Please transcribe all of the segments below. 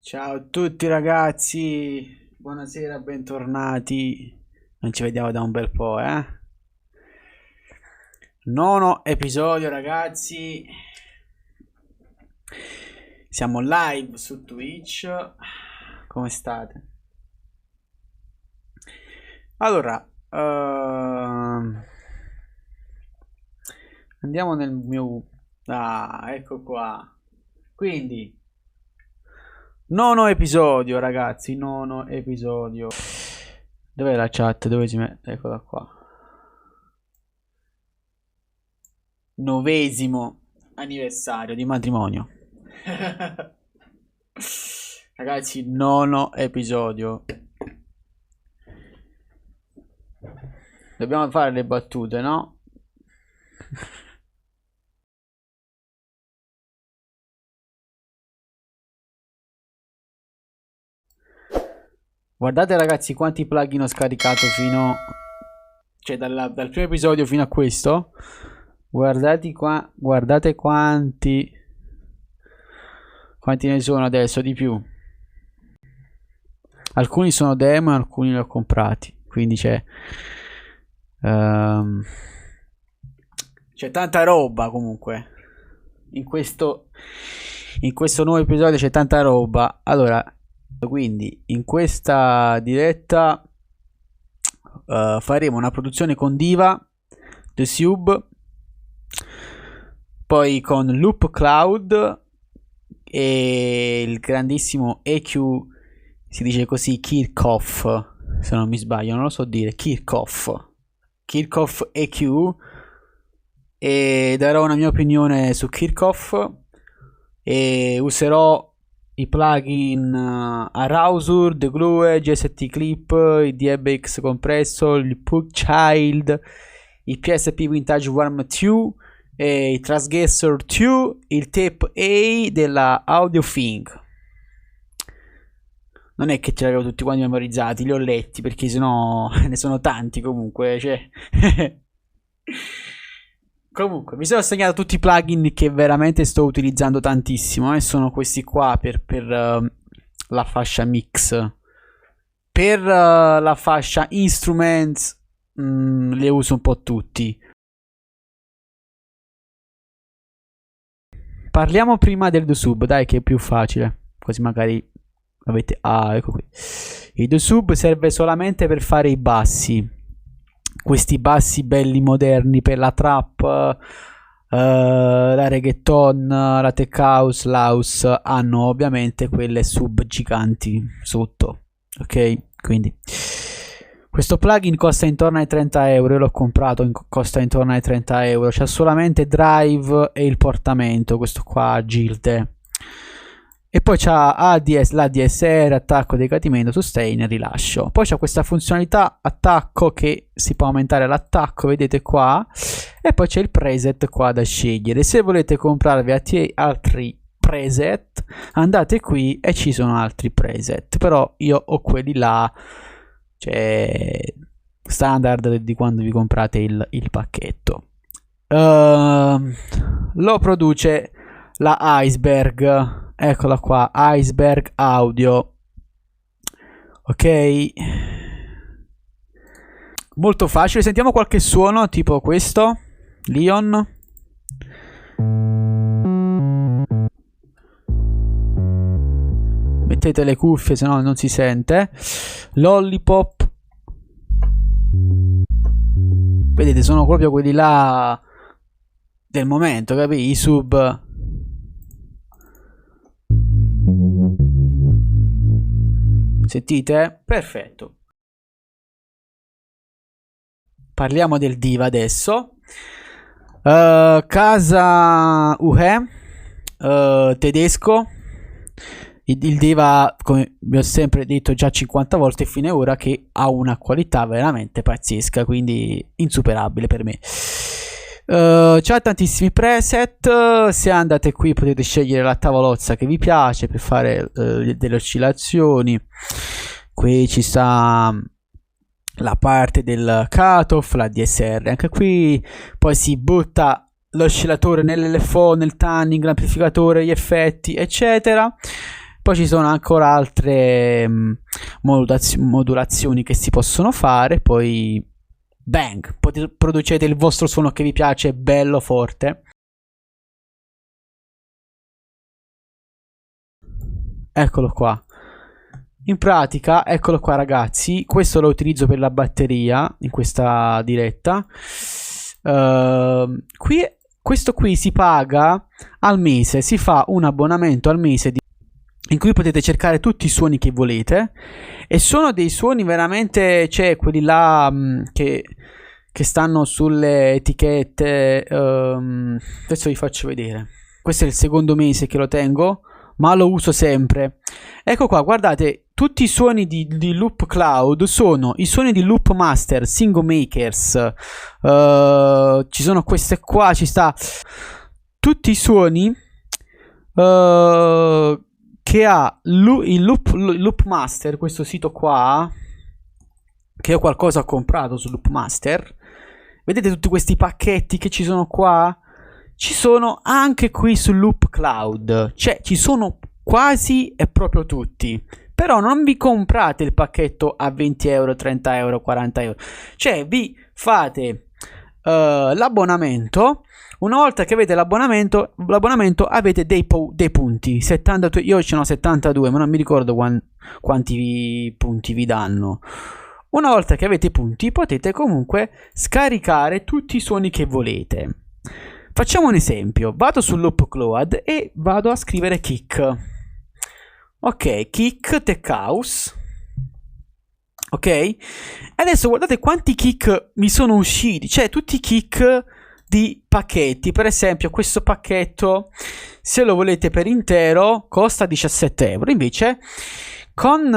Ciao a tutti ragazzi, buonasera, bentornati. Non ci vediamo da un bel po', eh? Nono episodio ragazzi. Siamo live su Twitch. Come state? Allora, andiamo nel mio... Ah, ecco qua. Quindi... Nono episodio, ragazzi. Nono episodio. Dov'è la chat? Dove si mette? Eccola qua. Novesimo anniversario di matrimonio. Ragazzi, nono episodio. Dobbiamo fare le battute, no? Guardate ragazzi quanti plugin ho scaricato fino... Cioè dal primo episodio fino a questo. Guardate qua, guardate quanti ne sono adesso di più. Alcuni sono demo e alcuni li ho comprati. Quindi c'è tanta roba comunque. In questo nuovo episodio c'è tanta roba. Allora, quindi in questa diretta faremo una produzione con Diva, The Sub, poi con Loop Cloud e il grandissimo EQ, si dice così, Kirchhoff, se non mi sbaglio, non lo so dire, Kirchhoff EQ, e darò una mia opinione su Kirchhoff e userò i plugin Arousal, The Glue, GST Clip, il DBX Compressor, il Pug Child, il PSP Vintage Warm 2, il Transgressor 2, il Tape A della AudioThing. Non è che ce li avevo tutti quanti memorizzati, li ho letti perché sennò ne sono tanti comunque, cioè. Comunque, mi sono segnato tutti i plugin che veramente sto utilizzando tantissimo e sono questi qua per la fascia mix. Per la fascia instruments le uso un po' tutti. Parliamo prima del DoSub, dai, che è più facile, così magari avete... Ah, ecco qui. Il DoSub serve solamente per fare i bassi. Questi bassi belli moderni per la trap, la reggaeton, la tech house, l'house hanno ovviamente quelle sub giganti sotto, ok? Quindi questo plugin costa intorno ai 30 euro, io l'ho comprato, costa intorno ai 30 euro, c'ha solamente drive e il portamento, questo qua Gilde. E poi c'ha l'ADSR, attacco, decadimento, sustain e rilascio. Poi c'ha questa funzionalità attacco che si può aumentare l'attacco, vedete qua. E poi c'è il preset qua da scegliere. Se volete comprarvi altri preset, andate qui e ci sono altri preset. Però io ho quelli là, cioè standard di quando vi comprate il pacchetto. Lo produce la Iceberg. Eccola qua, Iceberg Audio. Ok, molto facile. Sentiamo qualche suono tipo questo, Leon. Mettete le cuffie, se no non si sente. Lollipop. Vedete, sono proprio quelli là del momento, capì? I sub. Sentite? Perfetto. Parliamo del Diva adesso. Casa UE, tedesco. Il Diva, come vi ho sempre detto già 50 volte fino ad ora, che ha una qualità veramente pazzesca, quindi insuperabile per me. C'ha tantissimi preset. Se andate qui potete scegliere la tavolozza che vi piace per fare delle oscillazioni. Qui ci sta la parte del cutoff, la DSR, anche qui poi si butta l'oscillatore nell'LFO, nel tuning, l'amplificatore, gli effetti eccetera. Poi ci sono ancora altre modulazioni che si possono fare. Poi bang, producete il vostro suono che vi piace, bello forte. Eccolo qua. In pratica, eccolo qua ragazzi, questo lo utilizzo per la batteria in questa diretta. Questo qui si paga al mese, si fa un abbonamento al mese in cui potete cercare tutti i suoni che volete, e sono dei suoni veramente, cioè quelli là che stanno sulle etichette. Adesso vi faccio vedere. Questo è il secondo mese che lo tengo, ma lo uso sempre. Ecco qua, guardate, tutti i suoni di Loop Cloud sono i suoni di Loop Master, Single Makers. Ci sono queste qua, ci sta tutti i suoni che ha il Loop Master, questo sito qua, che io qualcosa ho comprato su Loop Master. Vedete tutti questi pacchetti che ci sono qua? Ci sono anche qui su Loop Cloud, cioè ci sono quasi e proprio tutti. Però non vi comprate il pacchetto a 20 euro, 30 euro, 40 euro, cioè vi fate l'abbonamento. Una volta che avete l'abbonamento avete dei punti, 72, io ce ne ho 72, ma non mi ricordo quanti punti vi danno. Una volta che avete i punti potete comunque scaricare tutti i suoni che volete. Facciamo un esempio, vado su Loop Cloud e vado a scrivere kick. Ok, kick tech house. Ok, adesso guardate quanti kick mi sono usciti, cioè tutti i kick di pacchetti. Per esempio questo pacchetto, se lo volete per intero, costa 17 euro. Invece con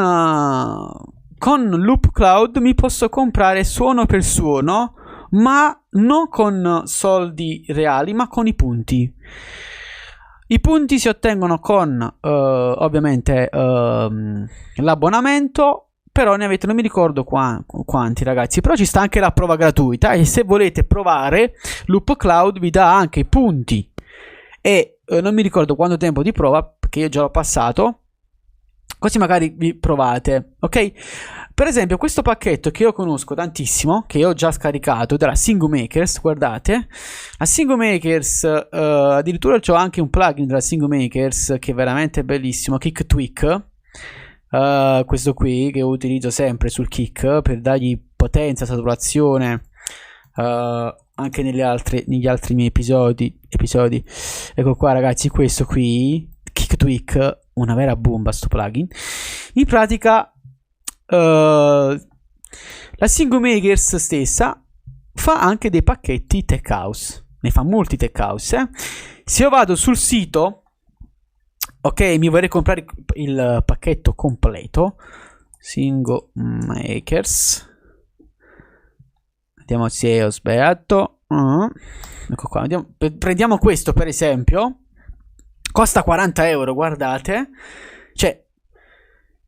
Loop Cloud mi posso comprare suono per suono, ma non con soldi reali, ma con i punti. I punti si ottengono con ovviamente l'abbonamento, però ne avete, non mi ricordo quanti ragazzi, però ci sta anche la prova gratuita, e se volete provare Loop Cloud vi dà anche i punti, e non mi ricordo quanto tempo di prova, perché io già l'ho passato, così magari vi provate. Ok, per esempio questo pacchetto che io conosco tantissimo, che io ho già scaricato, della Single Makers, guardate la Single Makers, addirittura c'ho anche un plugin della Single Makers che è veramente bellissimo, Kick Tweak. Questo qui che utilizzo sempre sul kick per dargli potenza, saturazione, anche negli altri miei episodi. Ecco qua ragazzi, questo qui, Kick Tweak, una vera bomba sto plugin. In pratica la Single Makers stessa fa anche dei pacchetti tech house, ne fa molti tech house. Se io vado sul sito, ok, mi vorrei comprare il pacchetto completo Single Makers, vediamo se ho sbagliato. Ecco qua, prendiamo questo per esempio, costa 40 euro, guardate, cioè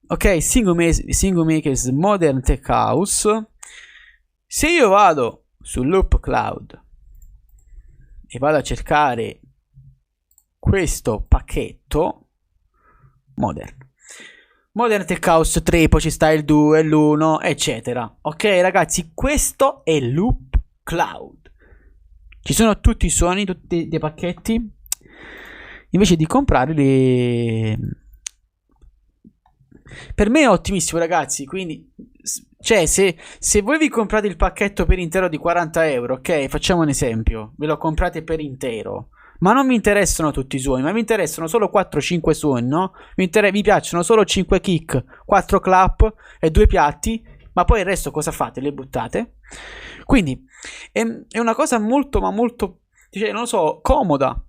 ok, Single Makers Modern Tech House. Se io vado su Loop Cloud e vado a cercare questo pacchetto Modern Tech House 3, poi ci sta il 2, l'1, eccetera. Ok ragazzi, questo è Loop Cloud, ci sono tutti i suoni, tutti dei pacchetti, invece di comprarli. Per me è ottimissimo ragazzi, quindi cioè se voi vi comprate il pacchetto per intero di 40 euro, ok, facciamo un esempio, ve lo comprate per intero, ma non mi interessano tutti i suoni, ma mi interessano solo 4-5 suoni, no? Mi piacciono solo 5 kick, 4 clap e 2 piatti, ma poi il resto cosa fate? Le buttate? Quindi è una cosa molto, ma molto, non lo so, comoda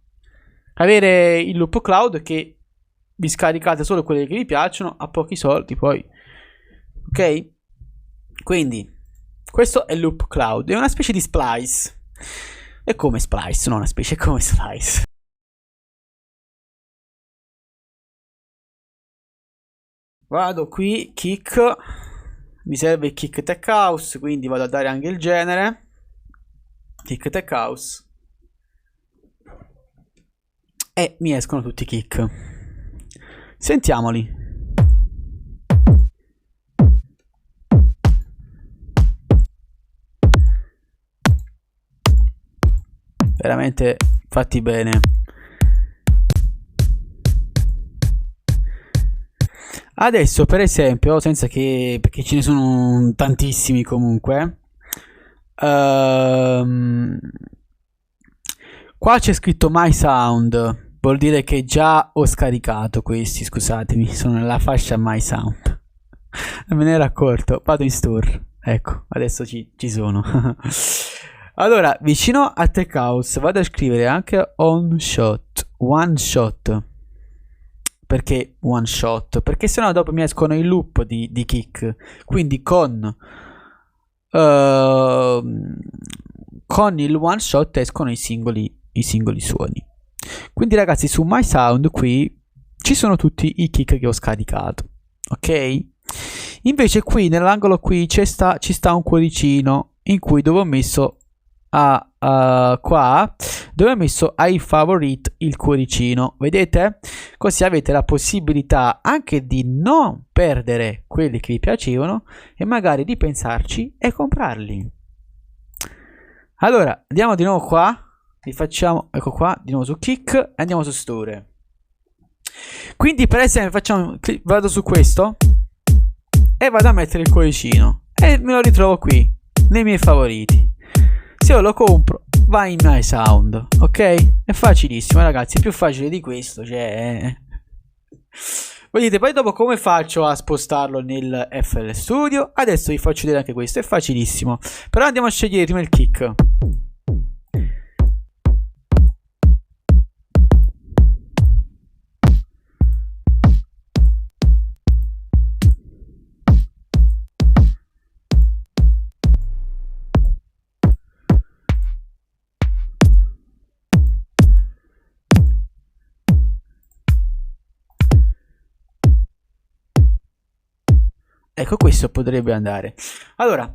avere il Loop Cloud, che vi scaricate solo quelle che vi piacciono a pochi soldi poi. Ok? Quindi questo è Loop Cloud, è una specie di Splice. È come Splice, non una specie, è come Splice. Vado qui, kick, mi serve il kick tech house, quindi vado a dare anche il genere, kick tech house, e mi escono tutti i kick. Sentiamoli. Veramente fatti bene. Adesso per esempio, senza che, perché ce ne sono tantissimi comunque, qua c'è scritto My Sound, vuol dire che già ho scaricato questi, scusatemi, sono nella fascia My Sound. Non me ne ero accorto, vado in store, ecco, adesso ci sono. Allora, vicino a Tech House vado a scrivere anche one shot. Perché one shot? Perché sennò dopo mi escono i loop di kick. Quindi con il one shot escono i singoli suoni. Quindi ragazzi, su My Sound qui ci sono tutti i kick che ho scaricato. Ok? Invece qui nell'angolo qui ci sta un cuoricino in cui dove ho messo qua dove ho messo ai favorite il cuoricino, vedete? Così avete la possibilità anche di non perdere quelli che vi piacevano e magari di pensarci e comprarli. Allora andiamo di nuovo qua, rifacciamo, ecco qua, di nuovo su kick e andiamo su store. Quindi per esempio vado su questo e vado a mettere il cuoricino e me lo ritrovo qui nei miei favoriti. Se io lo compro va in My Sound, ok? È facilissimo ragazzi, è più facile di questo, cioè vedete. Poi dopo come faccio a spostarlo nel FL Studio? Adesso vi faccio vedere anche questo, è facilissimo. Però andiamo a scegliere prima il kick. Ecco, questo potrebbe andare. Allora,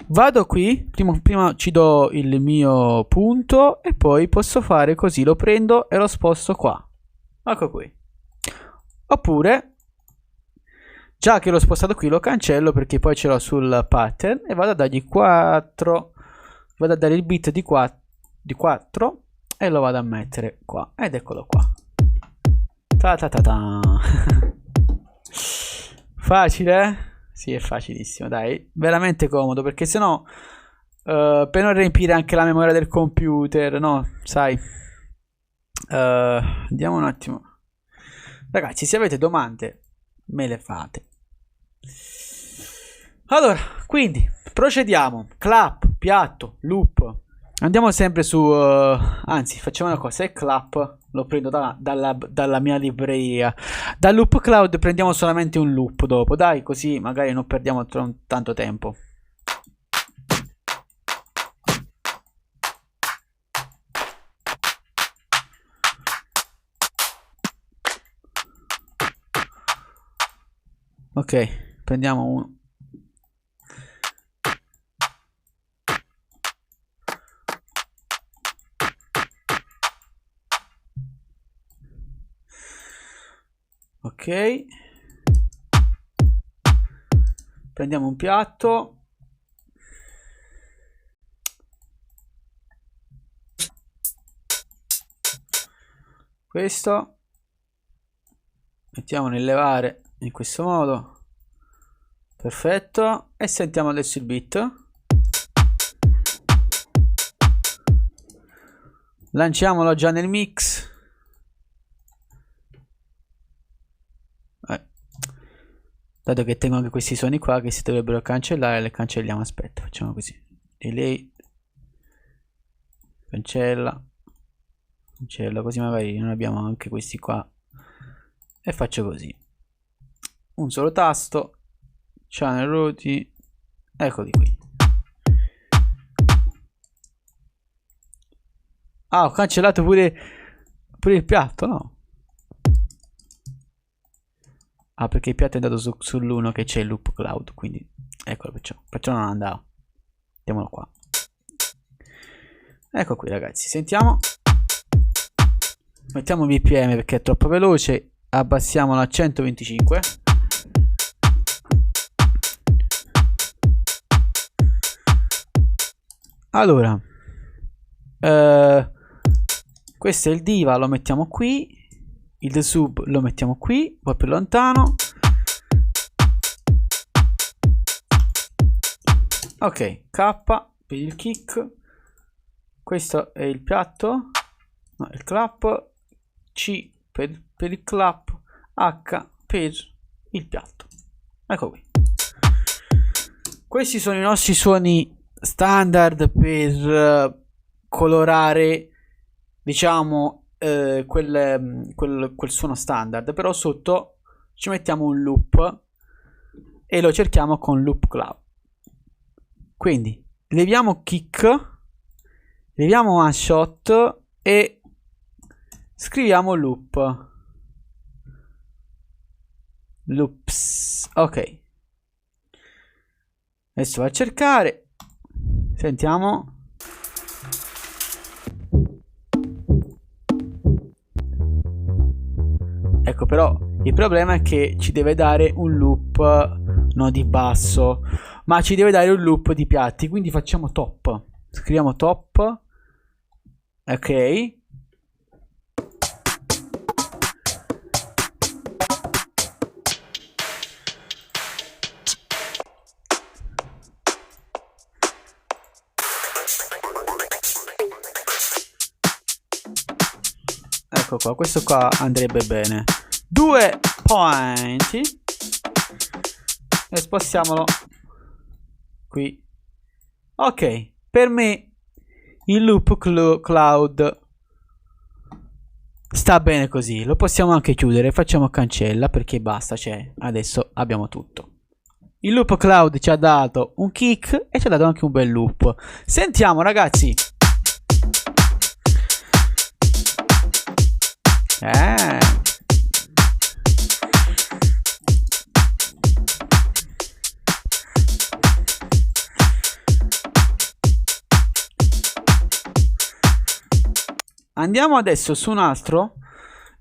vado qui, prima ci do il mio punto e poi posso fare così, lo prendo e lo sposto qua. Ecco qui. Oppure, già che l'ho spostato qui, lo cancello perché poi ce l'ho sul pattern e vado a dargli 4. Vado a dare il bit di 4 e lo vado a mettere qua. Ed eccolo qua. Ta ta ta ta. Facile? Sì, è facilissimo, dai, veramente comodo, perché sennò per non riempire anche la memoria del computer, no, sai. Andiamo un attimo. Ragazzi, se avete domande me le fate. Allora, quindi procediamo. Clap, piatto, loop. Andiamo sempre su anzi, facciamo una cosa, è clap lo prendo dalla mia libreria. Dal loop cloud prendiamo solamente un loop dopo, dai, così magari non perdiamo tanto tempo. Ok, prendiamo uno. Ok, prendiamo un piatto, questo, mettiamo nel levare in questo modo, perfetto, e sentiamo adesso il beat. Lanciamolo già nel mix. Dato che tengo anche questi suoni qua che si dovrebbero cancellare, le cancelliamo. Aspetta, facciamo così. Delay. Cancella. Cancella, così magari non abbiamo anche questi qua. E faccio così. Un solo tasto. Channel routing. Eccoli qui. Ah, ho cancellato pure il piatto, no? Ah, perché il piatto è andato sull'1 che c'è il loop cloud, quindi eccolo, perciò non andava. Mettiamolo qua. Ecco qui ragazzi, sentiamo. Mettiamo BPM perché è troppo veloce. abbassiamolo a 125. Allora, questo è il diva, lo mettiamo qui, il sub lo mettiamo qui, poi più lontano. Ok, K per il kick, questo è il piatto, no, il clap, C per il clap, H per il piatto. Ecco qui. Questi sono i nostri suoni standard per colorare, diciamo, quel suono standard, però sotto ci mettiamo un loop e lo cerchiamo con loop clap. Quindi leviamo kick, leviamo one shot e scriviamo loop. Loops. Ok. Adesso va a cercare. Sentiamo. Ecco, però il problema è che ci deve dare un loop non di basso, ma ci deve dare un loop di piatti. Quindi facciamo top. Scriviamo top. Ok. Ecco qua, questo qua andrebbe bene. 2 point e spostiamolo qui. Ok, per me il loop cloud sta bene così. Lo possiamo anche chiudere, facciamo cancella perché basta, cioè adesso abbiamo tutto. Il loop cloud ci ha dato un kick e ci ha dato anche un bel loop. Sentiamo ragazzi. Andiamo adesso su un altro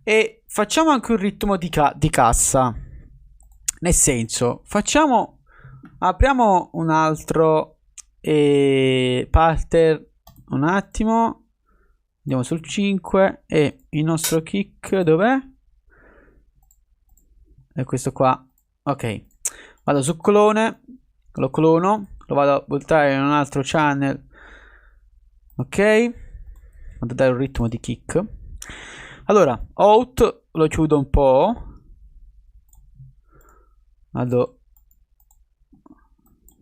e facciamo anche un ritmo di cassa. Nel senso, apriamo un altro pattern un attimo. Andiamo sul 5 e il nostro kick dov'è? È questo qua. Ok, vado su clone, lo clono, lo vado a buttare in un altro channel. Ok, vado a dare un ritmo di kick. Allora, out lo chiudo un po'. Vado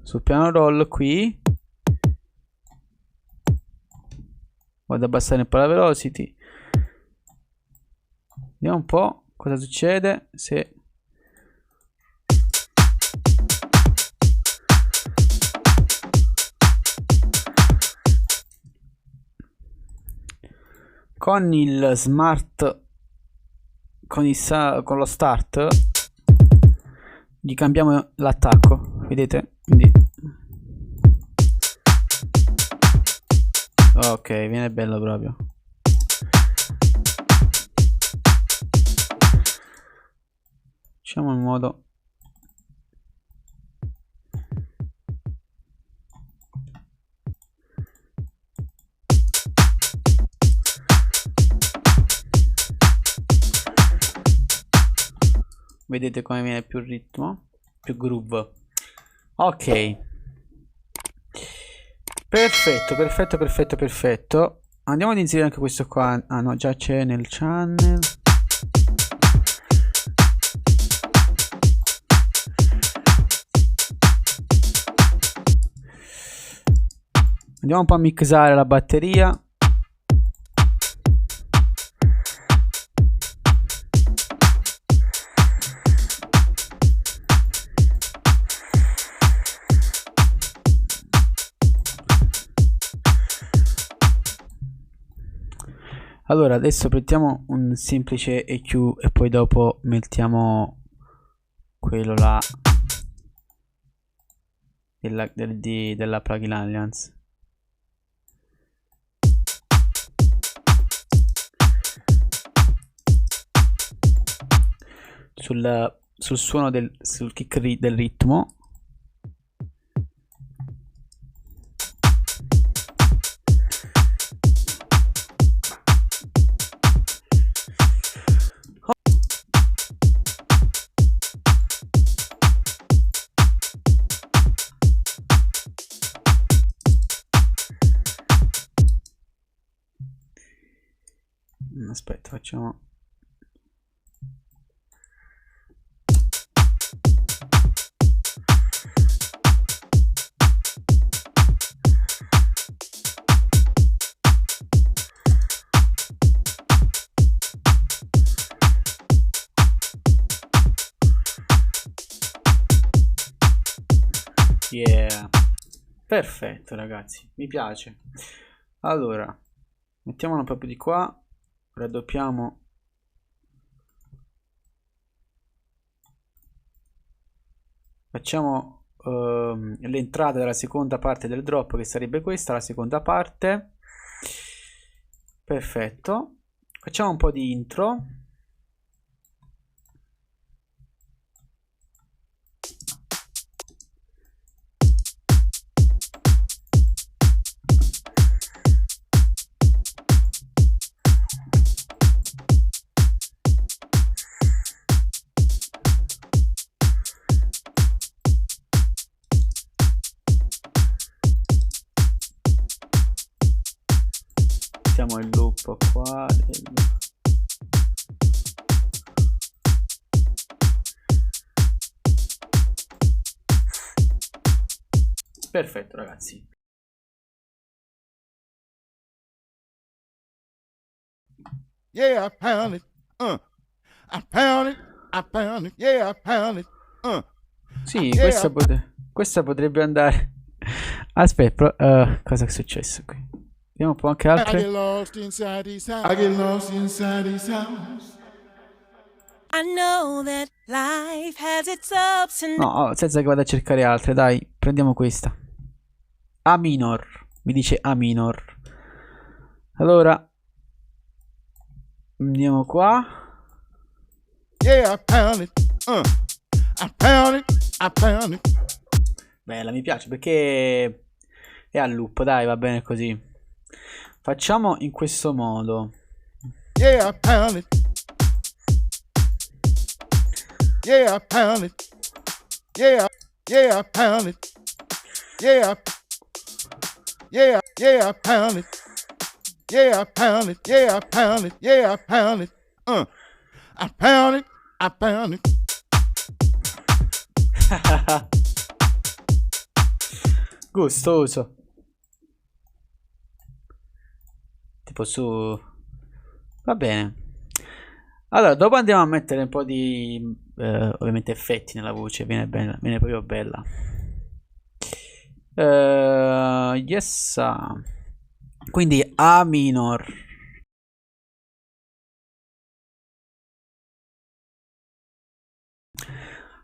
sul piano roll qui. Vado ad abbassare un po' la velocity. Vediamo un po' cosa succede se con il smart, con lo start gli cambiamo l'attacco, vedete? Quindi ok, viene bello proprio. Facciamo in modo vedete come viene più ritmo, più groove. Ok, perfetto. Andiamo ad inserire anche questo qua. Ah no, già c'è nel channel. Andiamo un po' a mixare la batteria. Allora adesso prendiamo un semplice EQ e poi dopo mettiamo quello là della Plugin Alliance. sul suono sul kick del ritmo. Aspetta, facciamo. Yeah, perfetto ragazzi, mi piace. Allora, mettiamolo proprio di qua, raddoppiamo. Facciamo l'entrata della seconda parte del drop, che sarebbe questa, la seconda parte. Perfetto. Facciamo un po' di intro. Mettiamo il loop qua. Perfetto ragazzi. Yeah, I pound it. I pound it. I pound it. Yeah, I pound it. Sì, Yeah. questa potrebbe andare. Aspetta, cosa è successo qui? Vediamo un po' anche I altre. get lost inside these houses. I get lost inside these houses. I know that life has its ups and No, senza che vada a cercare altre, dai, prendiamo questa. A minor, mi dice A minor. Allora, andiamo qua. Yeah, I pound it. I pound it. I pound it. Bella, mi piace perché è a loop, dai, va bene così. Facciamo in questo modo. Yeah, I pound it. Yeah, I pound it. Yeah, yeah, I pound it. Yeah, yeah, yeah, I pound it. Yeah, I pound it. Yeah, I pound it. Yeah, I pound it. I pound it. I pound it. Gustoso. Tipo su. Va bene. Allora, dopo andiamo a mettere un po' di ovviamente effetti nella voce, viene bella, viene proprio bella. Yes. Quindi A minor.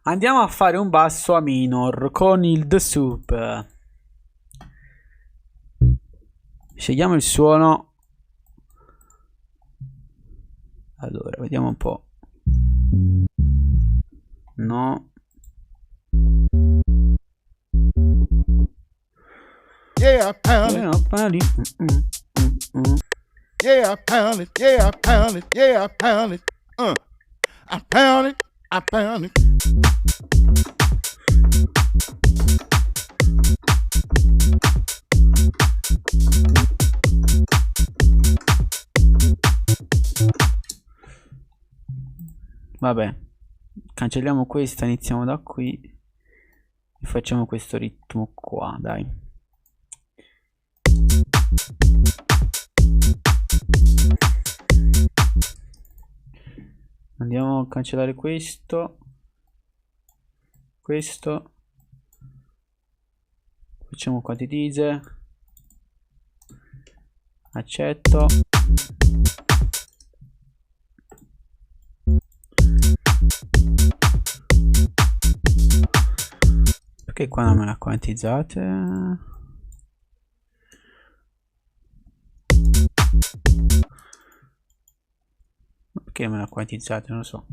Andiamo a fare un basso A minor con il The Soup. Scegliamo il suono. Allora, vediamo un po'. No. Yeah, I pound it. Yeah, I pound it. Yeah, I pound it. Yeah, I pound it. I pound it. I pound it. Vabbè, cancelliamo questa, iniziamo da qui e facciamo questo ritmo qua, dai. Andiamo a cancellare questo. Questo. Facciamo quantitize. Accetto. Perché qua non me la quantizzate? Perché me la quantizzate? Non lo so.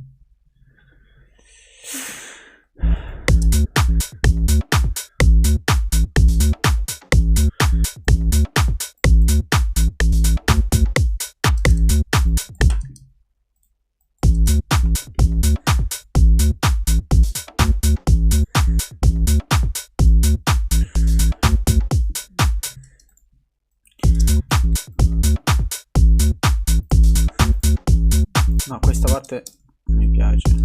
No, questa parte non mi piace.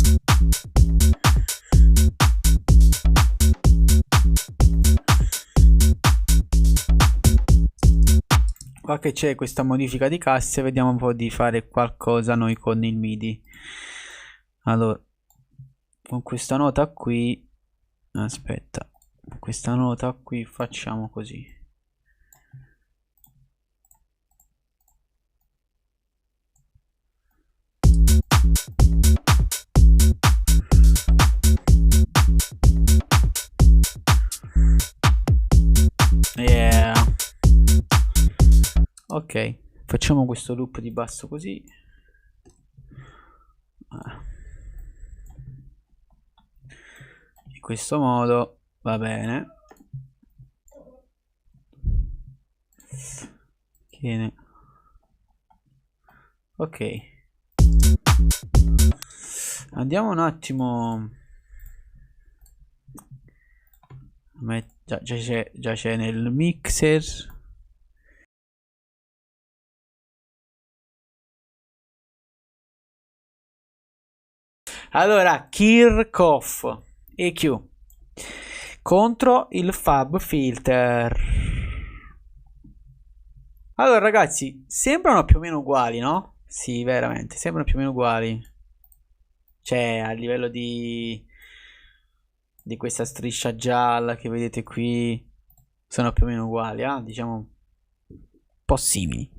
Qua che c'è questa modifica di casse, vediamo un po' di fare qualcosa noi con il MIDI. Allora, con questa nota qui, aspetta, con questa nota qui facciamo così. Yeah. Ok, facciamo questo loop di basso così. In questo modo va bene. Bene. Ok, andiamo un attimo. Già c'è nel mixer. Allora, Kirchhoff EQ contro il Fab Filter. Allora ragazzi, sembrano più o meno uguali, no? Sì, veramente, sembrano più o meno uguali. Cioè, a livello di questa striscia gialla che vedete qui, sono più o meno uguali, diciamo un po' simili.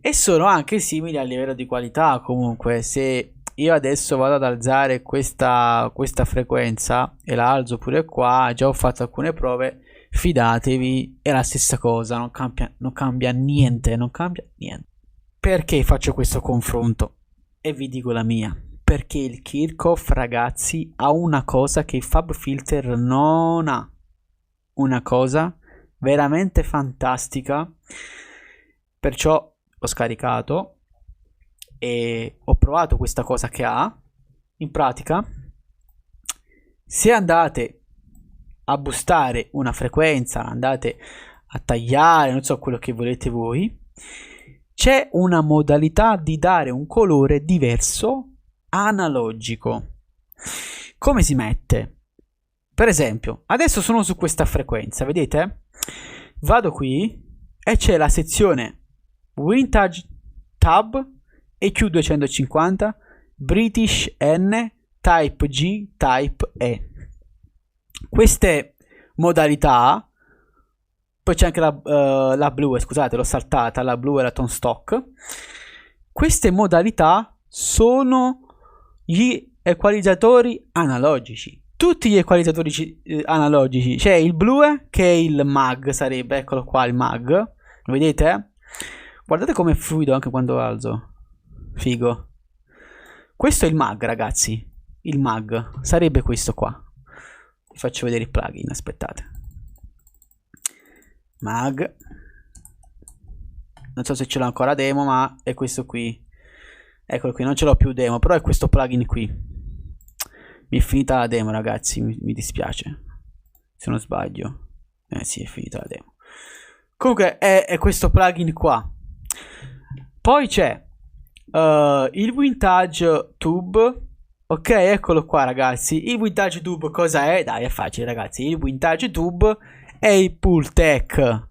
E sono anche simili a livello di qualità. Comunque, se io adesso vado ad alzare questa frequenza e la alzo pure qua, già ho fatto alcune prove, fidatevi, è la stessa cosa, non cambia niente, non cambia niente. Perché faccio questo confronto? E vi dico la mia. Perché il Kirchhoff, ragazzi, ha una cosa che il Fab Filter non ha. Una cosa veramente fantastica. Perciò l'ho scaricato e ho provato questa cosa che ha. In pratica, se andate a boostare una frequenza, andate a tagliare, non so quello che volete voi, c'è una modalità di dare un colore diverso analogico. Come si mette? Per esempio, adesso sono su questa frequenza, vedete? Vado qui e c'è la sezione Vintage Tab EQ250 British N Type G Type E. Queste modalità, poi c'è anche la blu, scusate, l'ho saltata, la blu e la tone stock. Queste modalità sono gli equalizzatori analogici. Tutti gli equalizzatori analogici. C'è il blu che è il mag, sarebbe, eccolo qua il mag, lo vedete? Guardate com'è fluido anche quando alzo, figo. Questo è il mag, ragazzi, il mag sarebbe questo qua. Vi faccio vedere il plugin, aspettate. Mag, non so se ce l'ho ancora demo, ma è questo qui. Eccolo qui, non ce l'ho più demo, però è questo plugin qui. Mi è finita la demo, ragazzi, mi dispiace se non sbaglio. Sì, è finita la demo. Comunque è questo plugin qua. Poi c'è il Vintage Tube. Ok, eccolo qua, ragazzi. Il Vintage Tube cosa è? Dai, è facile, ragazzi. Il Vintage Tube è il Pultec.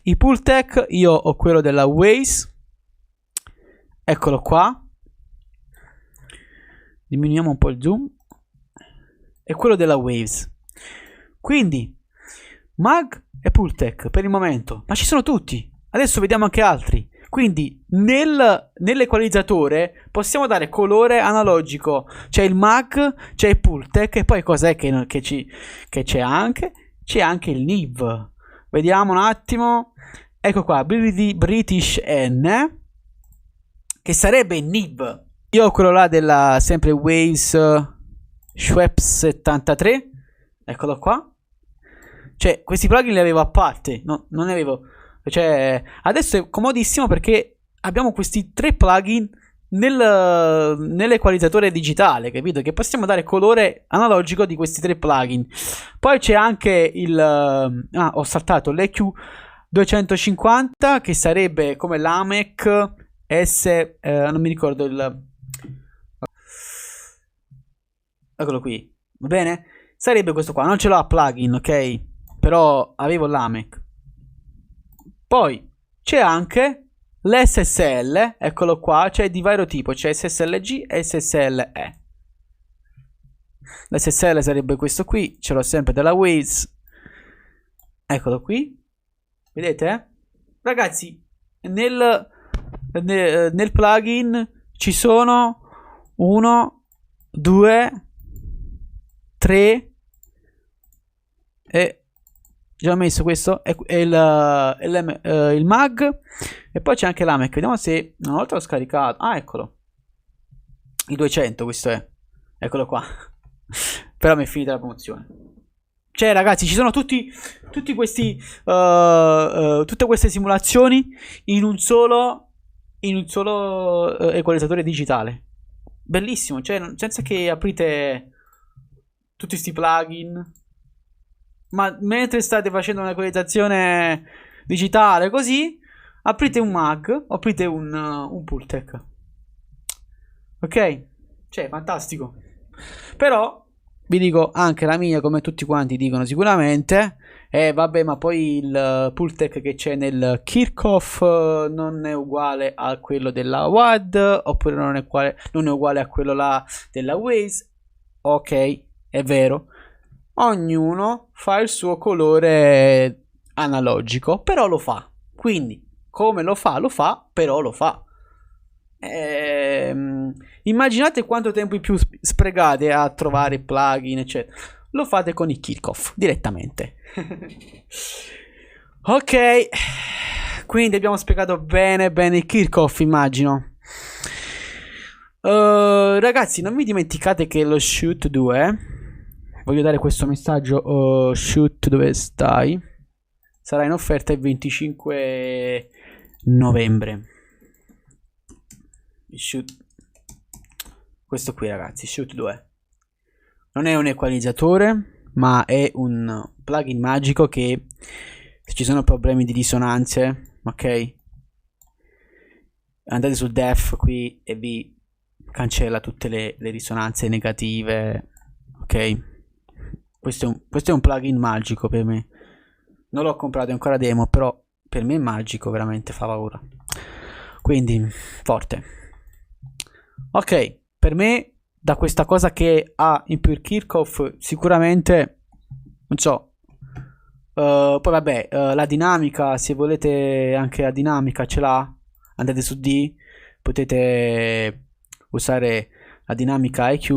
Il Pultec, io ho quello della Waves. Eccolo qua. Diminuiamo un po' il zoom. È quello della Waves. Quindi Mag e Pultec per il momento, ma ci sono tutti. Adesso vediamo anche altri. Quindi nell'equalizzatore possiamo dare colore analogico. C'è il Mag, c'è il Pultec e poi cos'è che c'è anche? C'è anche il NIV. Vediamo un attimo. Ecco qua, British N, che sarebbe il NIV. Io ho quello là della sempre Waves Schweppes 73. Eccolo qua. Cioè, questi plugin li avevo a parte. No, non ne avevo. Cioè, adesso è comodissimo perché abbiamo questi tre plugin nell'equalizzatore digitale, capito? Che possiamo dare colore analogico di questi tre plugin. Poi c'è anche il ho saltato l'EQ250, che sarebbe come l'AMEC non mi ricordo il... Eccolo qui, va bene? Sarebbe questo qua, non ce l'ho a plugin, ok? Però avevo l'AMEC. Poi c'è anche l'SSL, eccolo qua, c'è di vario tipo, c'è SSLG e SSLE. L'SSL sarebbe questo qui, ce l'ho sempre della Waze. Eccolo qui, vedete? Ragazzi, nel plugin ci sono 1, 2, 3 e già messo questo è il mag, e poi c'è anche l'AMEC. Vediamo se una volta l'ho scaricato. Ah, eccolo, il 200, questo è, eccolo qua. Però mi è finita la promozione. Cioè, ragazzi, ci sono tutti questi tutte queste simulazioni in un solo equalizzatore digitale. Bellissimo, cioè senza che aprite tutti questi plugin, ma mentre state facendo un'equalizzazione digitale così, aprite un mag, aprite un Pultec. Ok? Cioè, fantastico. Però vi dico anche la mia, come tutti quanti dicono sicuramente, vabbè, ma poi il Pultec che c'è nel Kirchhoff non è uguale a quello della WAD, oppure non è uguale a quello là della Waze. Ok, è vero, ognuno fa il suo colore analogico, però lo fa. Quindi, come lo fa, però lo fa. Immaginate quanto tempo in più sprecate a trovare plugin, eccetera. Lo fate con il Kirchhoff direttamente. Ok, quindi abbiamo spiegato bene il Kirchhoff, immagino. Ragazzi, non vi dimenticate che lo Shoot 2, voglio dare questo messaggio, Shoot, dove stai? Sarà in offerta il 25 novembre. Shoot, questo qui, ragazzi, Shoot 2 non è un equalizzatore, ma è un plugin magico che, se ci sono problemi di risonanze, ok, andate sul def qui e vi cancella tutte le risonanze negative, ok. Questo è un plugin magico per me. Non l'ho comprato, è ancora demo, però per me è magico, veramente fa paura. Quindi forte. Ok, per me, da questa cosa che ha in più il Kirchhoff, sicuramente, non so, poi vabbè, la dinamica, se volete anche la dinamica ce l'ha, andate su D, potete usare la dinamica IQ,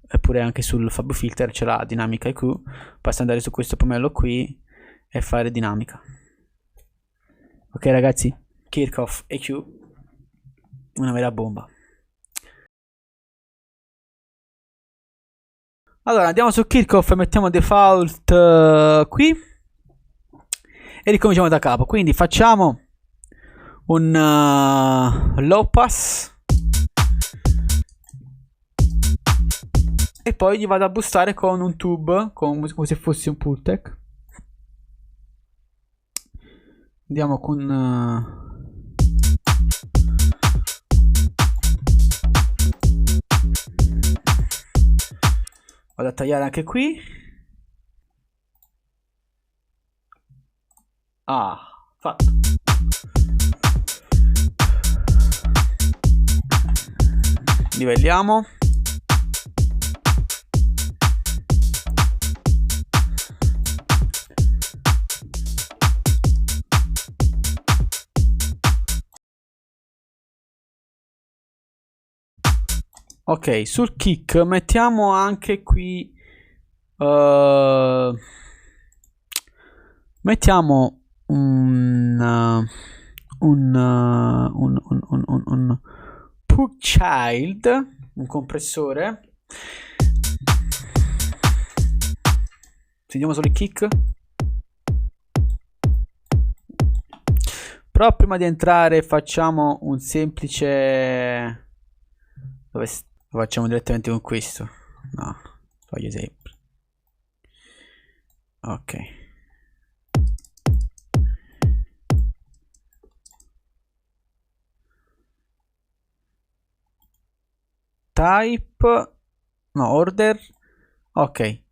eppure anche sul Fab Filter c'è la dinamica IQ, basta andare su questo pomello qui e fare dinamica. Ok ragazzi, Kirchhoff EQ, una vera bomba. Allora andiamo su Kirchhoff, mettiamo default qui e ricominciamo da capo. Quindi facciamo un low pass e poi gli vado a boostare con un tube, come se fosse un Pultec. Andiamo con vado a tagliare anche qui. Ah, fatto. Livelliamo. Ok, sul kick mettiamo anche qui mettiamo un Pug Child, un compressore. Sentiamo solo il kick. Però prima di entrare facciamo un semplice, dove lo facciamo direttamente con questo. No, voglio sempre. Ok. type, no, order, ok.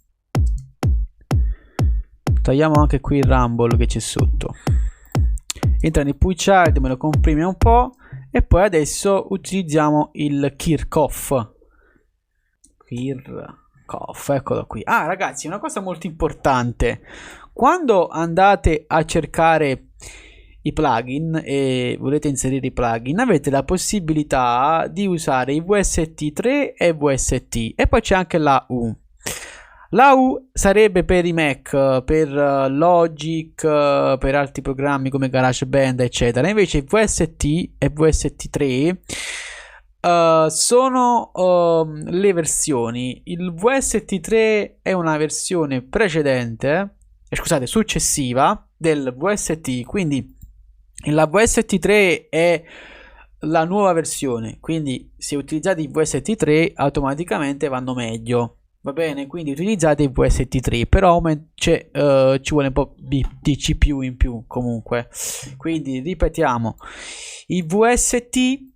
Togliamo anche qui il rumble che c'è sotto. Entra nel PyChart, me lo comprime un po', e poi adesso utilizziamo il Kirchhoff, eccolo qui. Ah ragazzi, una cosa molto importante: quando andate a cercare i plugin e volete inserire i plugin, avete la possibilità di usare i VST3 e VST, e poi c'è anche la U. La U sarebbe per i Mac, per Logic, per altri programmi come GarageBand, eccetera. Invece i VST e VST3 sono le versioni. Il VST3 è una versione precedente, scusate, successiva del VST, quindi la VST3 è la nuova versione, quindi se utilizzate i VST3 automaticamente vanno meglio, va bene? Quindi utilizzate i VST3, però ci vuole un po' di CPU in più comunque. Quindi ripetiamo, i VST e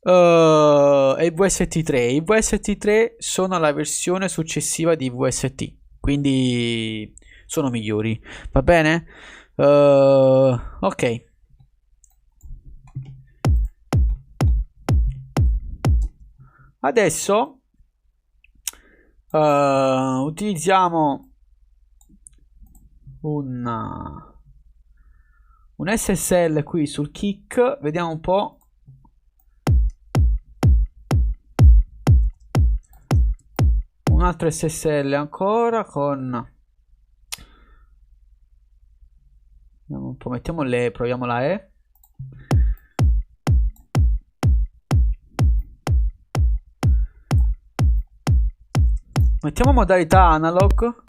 i VST3. I VST3 sono la versione successiva di VST, quindi sono migliori, va bene? Ok. Adesso utilizziamo un SSL qui sul kick, vediamo un po'. Un altro SSL ancora con, vediamo un po', mettiamo le, proviamo la E. Mettiamo modalità analog.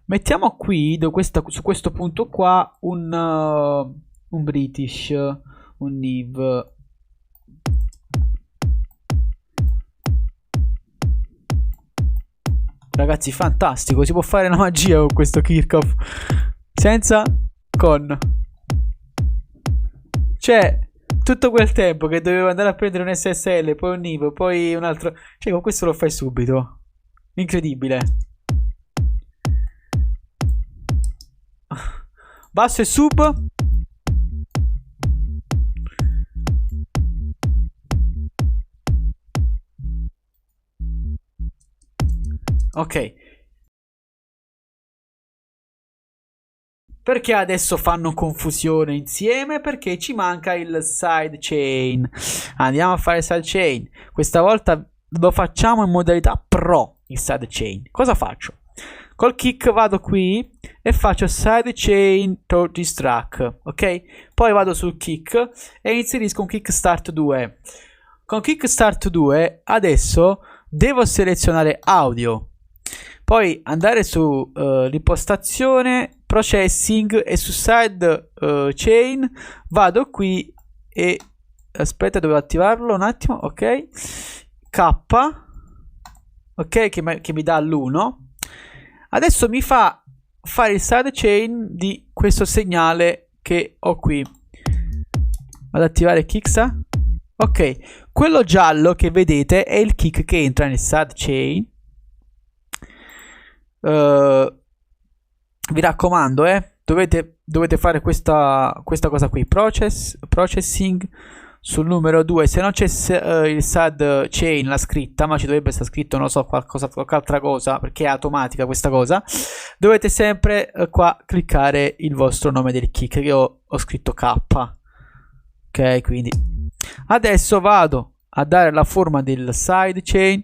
Mettiamo qui, su questo punto qua, un British, un NIV. Ragazzi, fantastico, si può fare la magia con questo Kirchhoff. Senza con. Cioè, tutto quel tempo che dovevo andare a prendere un SSL, poi un NIV, poi un altro. Cioè, con questo lo fai subito. Incredibile. Basso e sub. Ok. Perché adesso fanno confusione insieme? Perché ci manca il sidechain. Andiamo a fare sidechain. Questa volta lo facciamo in modalità pro, il sidechain. Cosa faccio? Col kick vado qui e faccio sidechain to this track, ok? Poi vado sul kick e inserisco un kickstart 2. Con kickstart 2 adesso devo selezionare audio, poi andare su l'impostazione, processing, e su side chain vado qui e aspetta, dovevo attivarlo un attimo, ok? K, ok, che mi dà l'1. Adesso mi fa fare il sidechain di questo segnale che ho qui. Vado ad attivare kickstart. Ok, quello giallo che vedete è il kick che entra nel sidechain. Vi raccomando, dovete fare questa cosa qui, processing sul numero 2. Se non c'è il sad chain, la scritta, ma ci dovrebbe essere scritto, non lo so, qualche altra cosa, perché è automatica questa cosa, dovete sempre qua cliccare il vostro nome del kick, che io ho scritto K. Ok, quindi adesso vado a dare la forma del side chain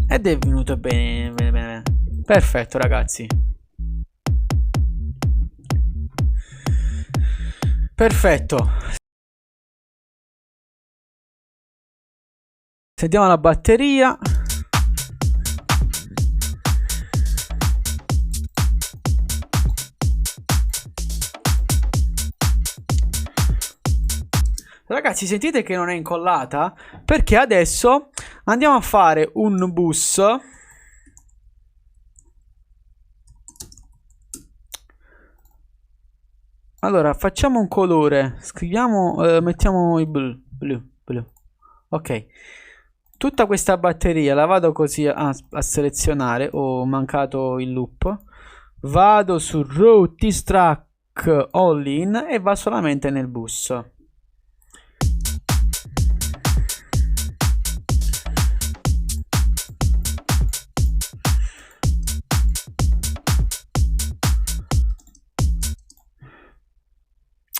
ed è venuto bene. Perfetto, ragazzi. Perfetto. Sentiamo la batteria. Ragazzi, sentite che non è incollata? Perché adesso andiamo a fare un bus. Allora, facciamo un colore. Scriviamo, mettiamo il blu, blu. Ok. Tutta questa batteria la vado così a selezionare. Ho mancato il loop. Vado su Route This Track All In e va solamente nel bus.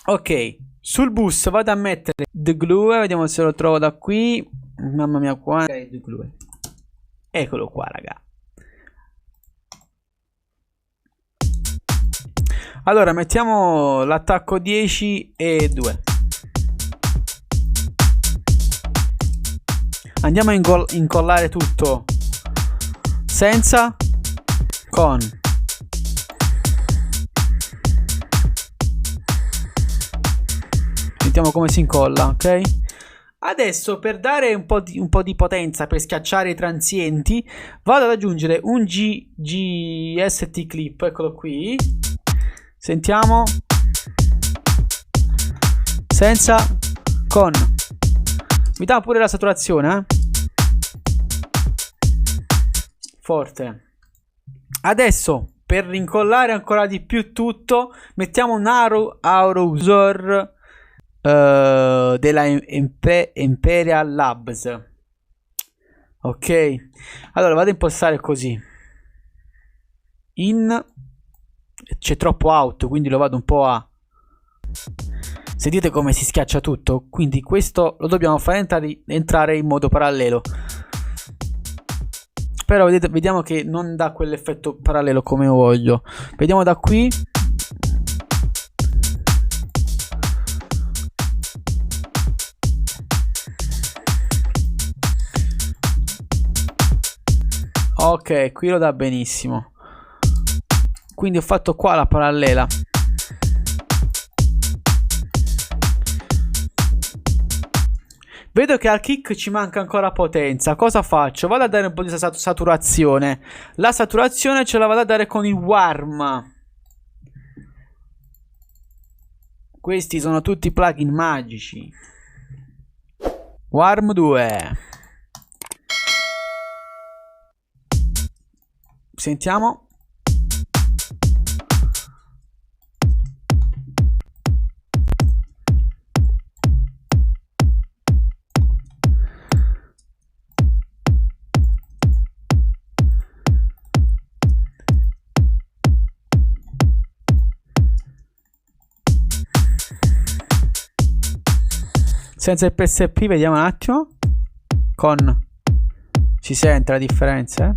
Ok, sul bus vado a mettere The Glue, vediamo se lo trovo da qui. Mamma mia, qua è The Glue. Eccolo qua, raga. Allora, mettiamo l'attacco 10 e 2. Andiamo a incollare tutto. Senza, con. Vediamo come si incolla, ok? Adesso per dare un po' di potenza, per schiacciare i transienti, vado ad aggiungere un GST clip, eccolo qui. Sentiamo. Senza, con. Mi dà pure la saturazione, eh? Forte. Adesso per rincollare ancora di più tutto, mettiamo un Arousor della Imperial Labs. Ok, allora vado a impostare così. C'è troppo out, quindi lo vado un po' a. Sentite come si schiaccia tutto, quindi questo lo dobbiamo fare entrare in modo parallelo. Però vediamo che non dà quell'effetto parallelo come voglio. Vediamo da qui. Ok, qui lo dà benissimo. Quindi ho fatto qua la parallela. Vedo che al kick ci manca ancora potenza. Cosa faccio? Vado a dare un po' di saturazione. La saturazione ce la vado a dare con il warm. Questi sono tutti plugin magici. Warm 2. Sentiamo. Senza il PSP vediamo un attimo. Con. Si sente la differenza?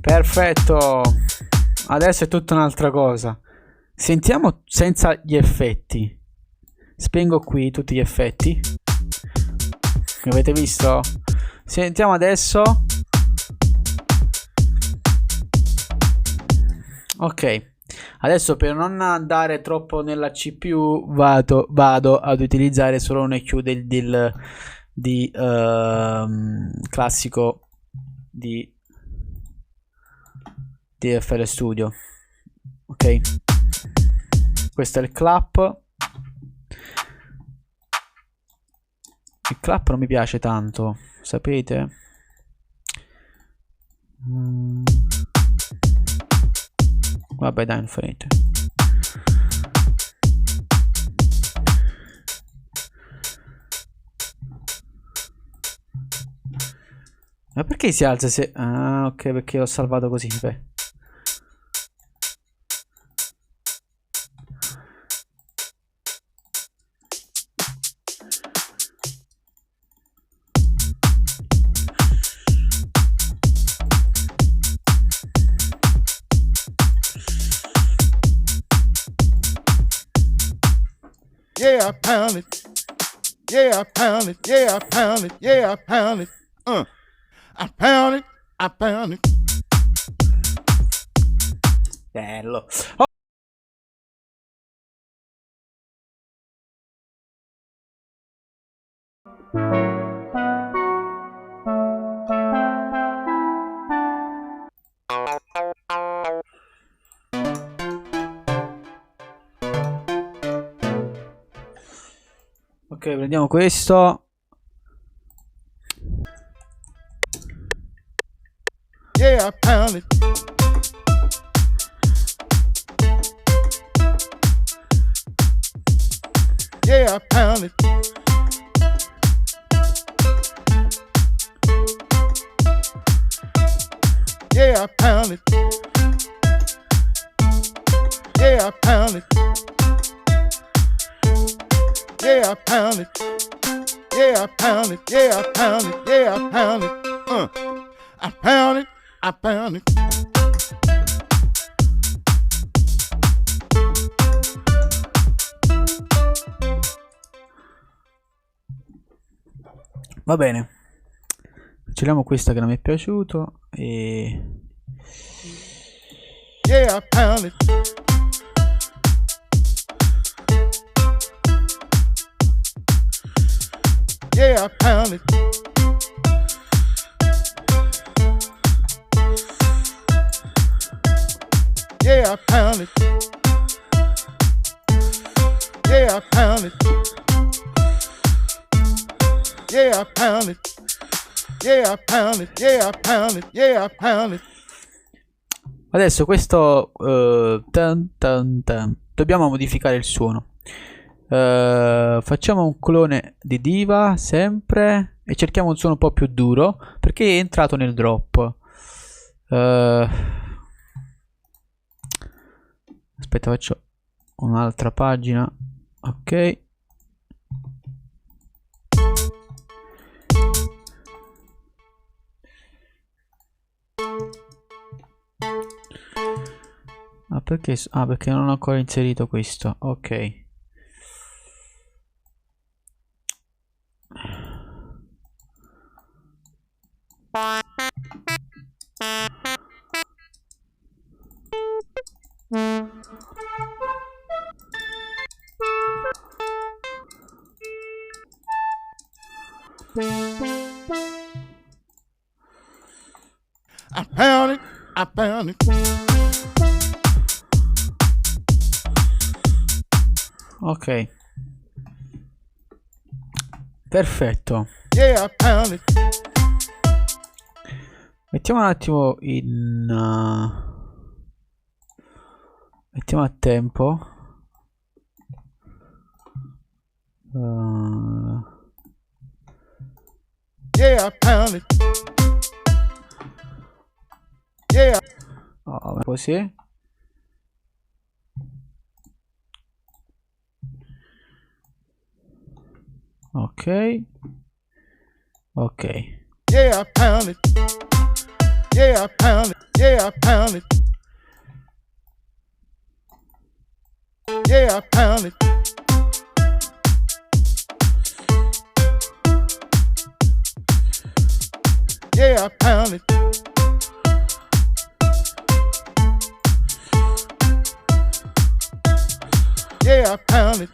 Perfetto. Adesso è tutta un'altra cosa. Sentiamo senza gli effetti. Spengo qui tutti gli effetti. Avete visto? Sentiamo adesso. Ok. Adesso per non andare troppo nella CPU vado ad utilizzare solo un EQ di classico di FL Studio. Ok, questo è il clap. Il clap non mi piace tanto, sapete? Vabbè dai, non fa niente. Ma perché si alza se. Ah, ok, perché l'ho salvato così. Beh. Yeah, I pound it. Yeah, I pound it. Yeah, I pound it. Yeah, I pound it. I pound it. I pound it. Bello. Ok, prendiamo questo. Yeah, I pound it. Yeah, I pound it. Yeah, I pound it. Yeah, I pound it. Yeah, I pound it. Yeah, I pound it. Yeah, I pound it. Yeah, I pound it. I pound it. I pound it. Va bene. Canceliamo questa che non mi è piaciuto e... Yeah, I pound it. Yeah, I pound it. Yeah, I pound it. Yeah, I pound it. Yeah, I pound it. Yeah, I pound it. Yeah, I pound it. Yeah, I pound it. Adesso questo dobbiamo modificare il suono. Facciamo un clone di Diva sempre e cerchiamo un suono un po' più duro perché è entrato nel drop. Aspetta, faccio un'altra pagina. Ok. Perché? Perché non ho ancora inserito questo. Ok. I pound it. I pound it. Ok. Perfetto. Yeah, I pound it. Mettiamo un attimo mettiamo a tempo. Yeah, I pound it. Yeah. Così. Ok. Ok. Yeah, I pound it. Yeah, I pound it. Yeah, I pound it. Yeah, I pound it. Yeah, I pound it. Yeah, I pound it.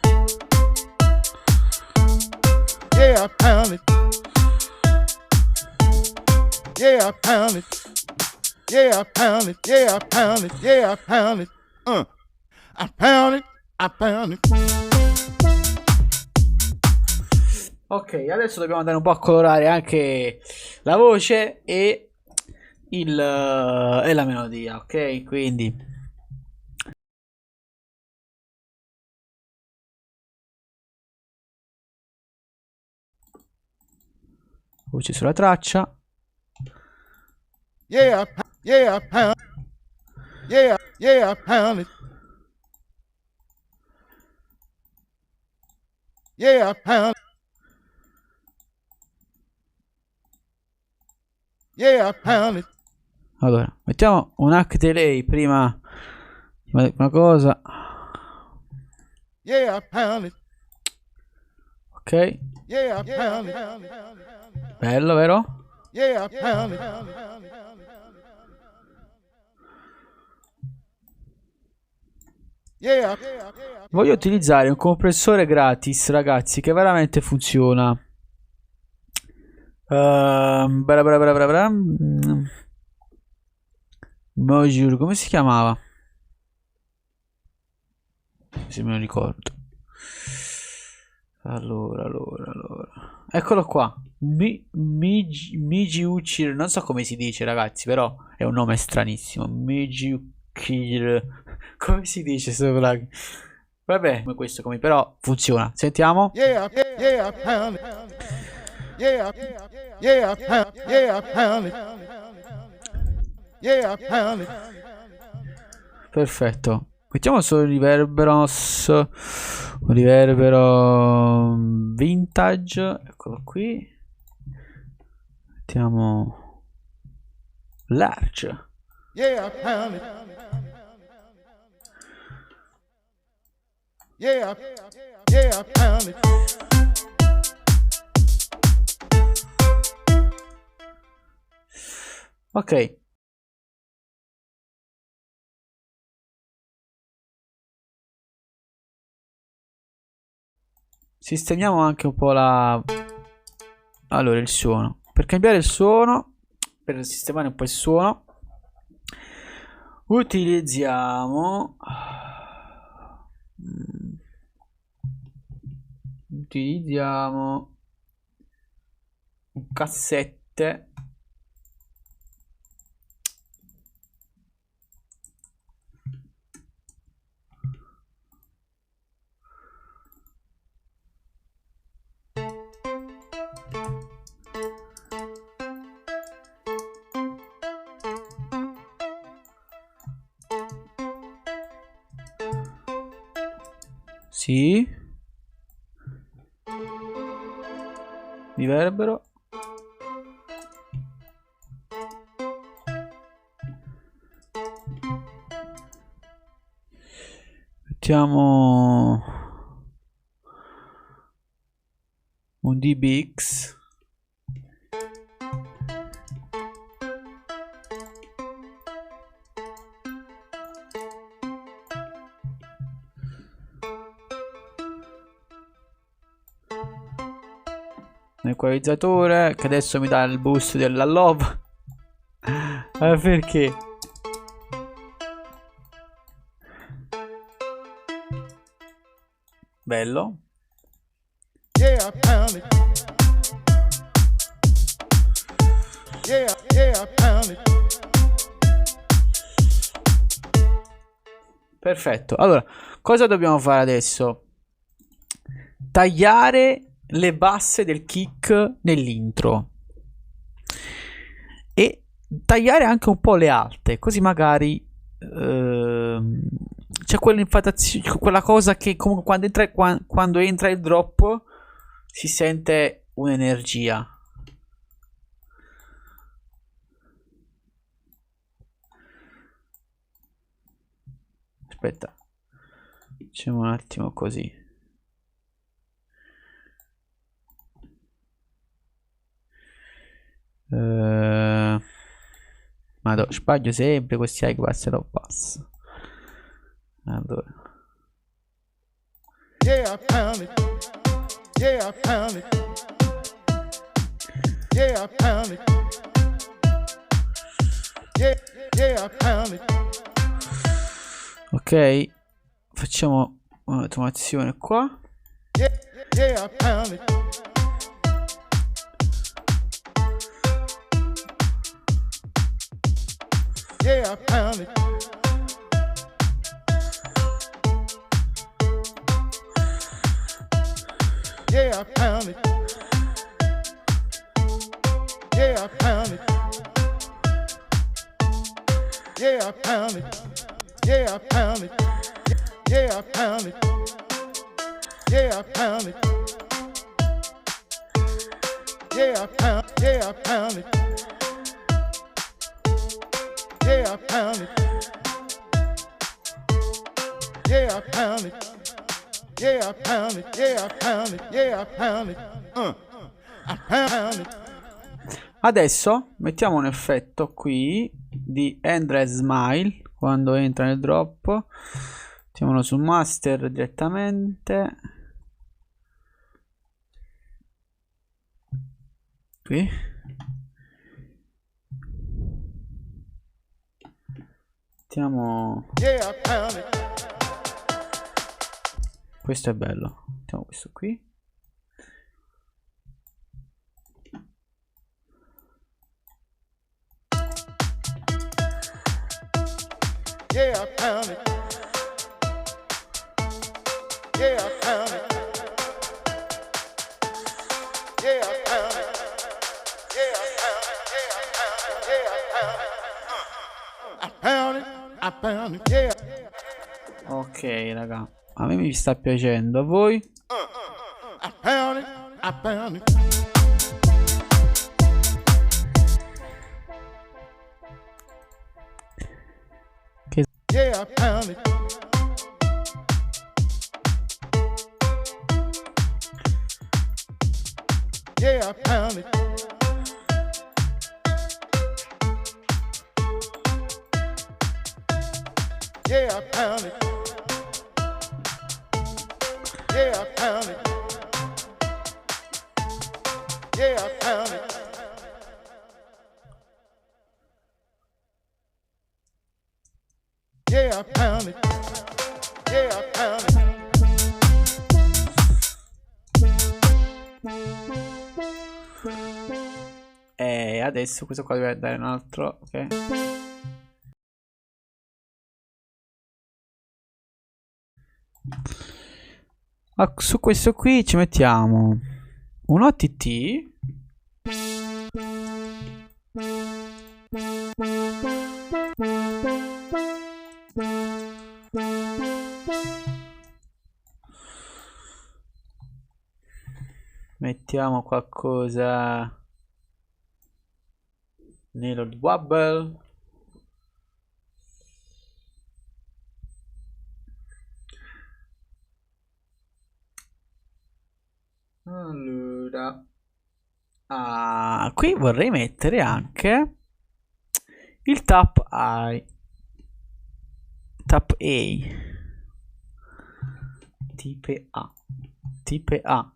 Yeah, I pound it. Yeah, I pound it. Yeah, I pound it. Yeah, I pound it. Yeah, I pound it. I pound it. I pound it. Ok, adesso dobbiamo andare un po' a colorare anche la voce e la melodia, ok? Quindi voce sulla traccia. Yeah, yeah, I pound. Yeah, yeah, I pound it. Yeah, I pound. Yeah, I pound it. Allora, mettiamo un hack delay prima di una cosa. Yeah, I pound it. Ok, Yeah, I pound it. bello, vero? Yeah, I pound it. Yeah, Voglio utilizzare un compressore gratis, ragazzi, che veramente funziona. Mojur, come si chiamava? Se me lo ricordo. Allora. Eccolo qua. Mijiuchir. Non so come si dice, ragazzi, però è un nome stranissimo. Mijiuchir. Come si dice sto plugin? Vabbè, come questo, come però funziona. Sentiamo. Yeah, yeah, pound it. Yeah, pound, yeah, pound it. Yeah, pound it. Perfetto. Mettiamo solo il riverberos. Un riverbero vintage. Eccolo qui. Mettiamo large. Yeah, pound it. Yeah, pound it. Ok. Sistemiamo anche un po' la... Allora, il suono. Per cambiare il suono, per sistemare un po' il suono, utilizziamo un cassette. Sì. Riverbero. Mettiamo un dBx. Equalizzatore che adesso mi dà il boost della love. Perché? Bello. Yeah, pound it. Yeah, pound it. Perfetto. Allora, cosa dobbiamo fare adesso? Tagliare le basse del kick nell'intro e tagliare anche un po' le alte, così magari c'è quell'infatazione, quella cosa che comunque quando entra il drop si sente un'energia. Aspetta, facciamo un attimo così. Ma sbaglio sempre questi che passano basso. Allora. Yeah, pound it. Yeah, pound it. Yeah, pound it. Yeah, pound it. Ok, facciamo un'automazione qua. Yeah, pound it. Yeah, pound it. Yeah, pound it. Yeah, pound it. Yeah, pound it. Yeah, pound it. Yeah, pound it. Yeah, pound it. Yeah, pound it. Yeah, pound it. Yeah, pound it. Yeah, pound it. Yeah, pound it. Yeah, pound it. Yeah, pound it. I pound it. Adesso mettiamo un effetto qui di Endless Smile quando entra nel drop. Mettiamolo su master direttamente. Qui. Mettiamo... Yeah, pound it. Questo è bello. Mettiamo questo qui. Yeah, I pound it. Yeah, I pound it. Yeah, I pound it. Yeah, I pound it. Yeah, I pound it. I pound it. Yeah. Ok, raga. A me mi sta piacendo. A voi? I pound it. I pound it. Yeah, I pound it. Yeah, I pound it. Yeah, I pound it. Yeah, I pound it. Yeah, I pound it. Yeah, I pound it. Yeah, I pound it. E adesso questo qua deve dare un altro. Ok. Su questo qui ci mettiamo un OTT. Mettiamo qualcosa nello wobble. Allora, qui vorrei mettere anche il tap A. Tap A. Type A. Type A.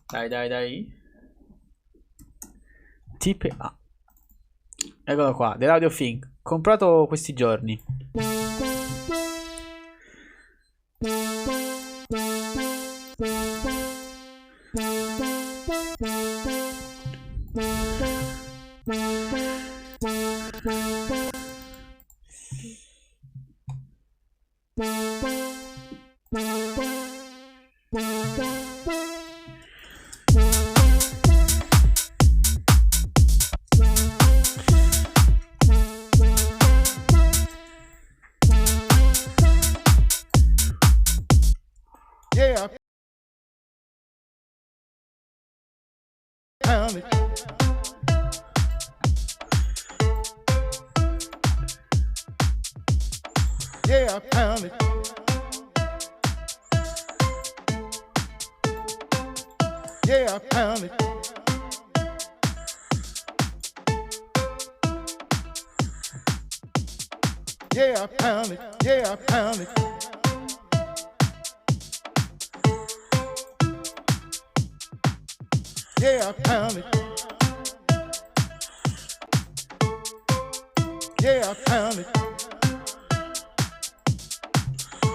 Dai. Type A. Eccolo qua, dell'audio Think. Comprato questi giorni. Yeah, I pound it. Yeah, I pound it. Yeah, I pound it. Yeah, I pound it. Yeah, I pound it. Yeah, I pound it. Yeah, I pound it.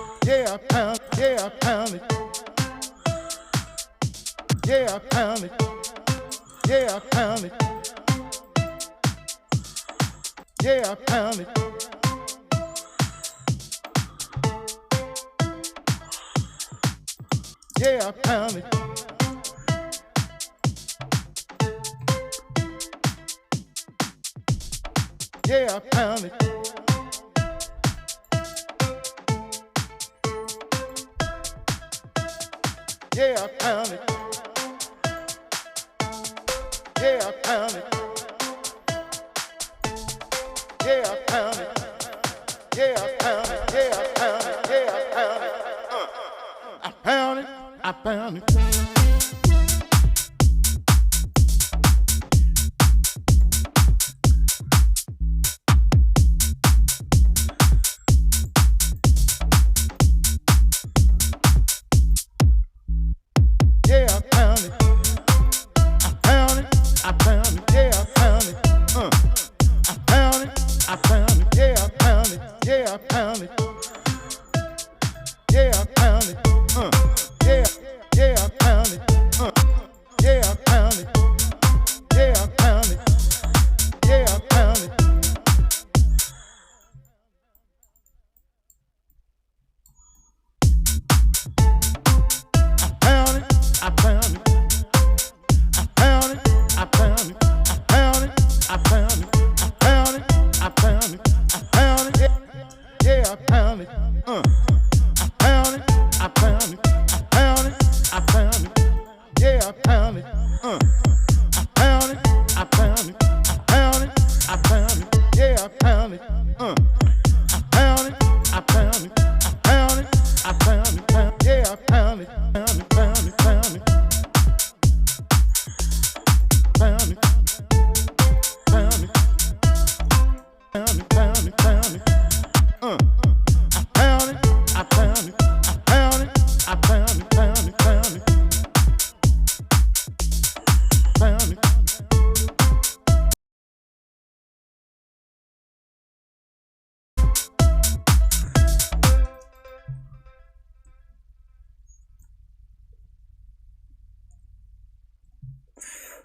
Yeah, I pound. Yeah, I pound it. Yeah, I pound it. Yeah, I pound it. Yeah, I pound it. Yeah, I pound it. Yeah, I pound it. Yeah, I pound it. Yeah, I pound it. Yeah, I pound it. Yeah, I pound it. Yeah, I pound it. Yeah, I pound it. I pound it. I pound it. Yeah, I pound it. I pound it. I pound it. Yeah, I pound it. I pound it. I pound it. Yeah, I pound it. Yeah, I pound it. Yeah, I pound it. Yeah, I pound it. I pound it, I pound it, I pound it, I pound it, yeah, I pound it, I pound it, I pound it, I pound it, I pound it, pound, yeah, I pound it, pound it, pound it, pound it, pound it, pound it, pound it, pound it, pound it, I pound it, I pound it, I pound it, I pound it, pound it, pound it, pound it.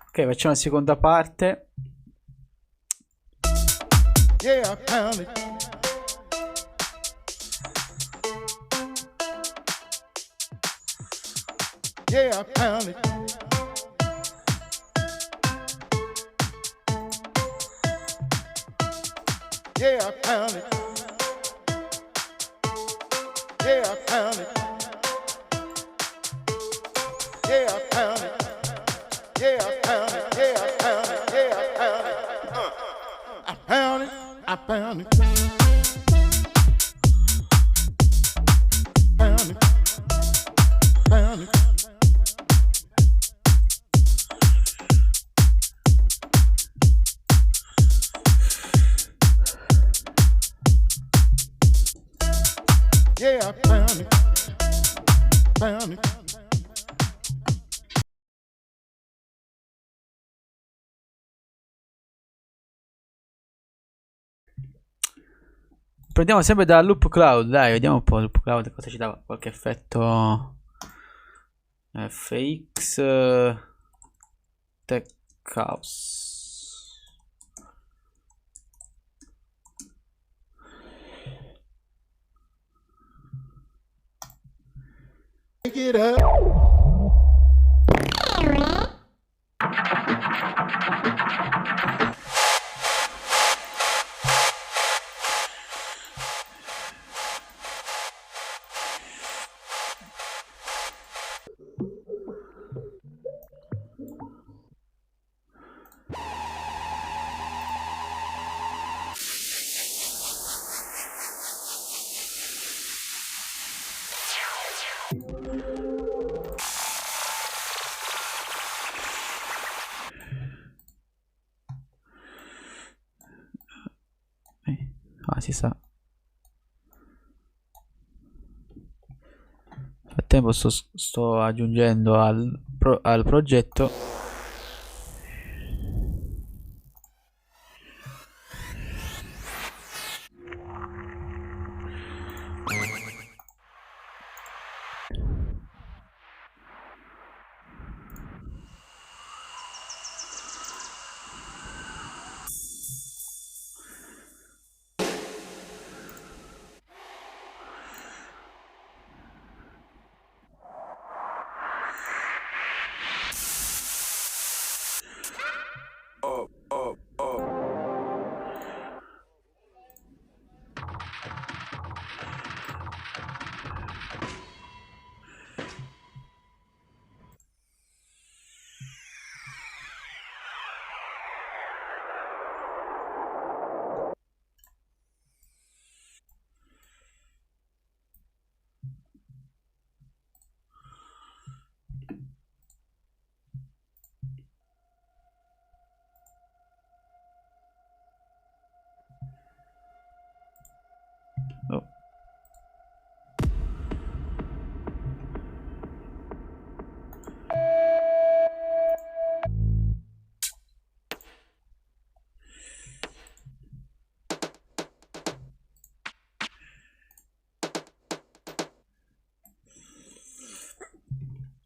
Ok, facciamo la seconda parte. Yeah, I pound it. Yeah, I pound it. Yeah, I pound it. Yeah, I pound it. Yeah, I pound it. Yeah, I pound it. Yeah, I pound it. Yeah, I pound it. I pound it. I pound it. Pound it. Pound it. Yeah, I pound it. Pound it. Prendiamo sempre da Loop Cloud, dai, vediamo un po' Loop Cloud cosa ci dava, qualche effetto FX Tech House. Take it up. Si sa. Nel frattempo sto aggiungendo al progetto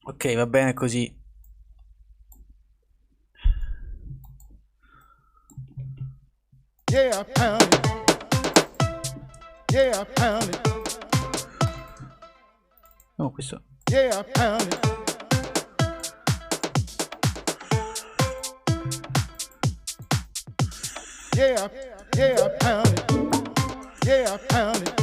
ok, va bene così. Yeah, I pound it. Yeah, I pound it. Oh, questo. Yeah, I pound it. Yeah, I pound it. Yeah, I pound it.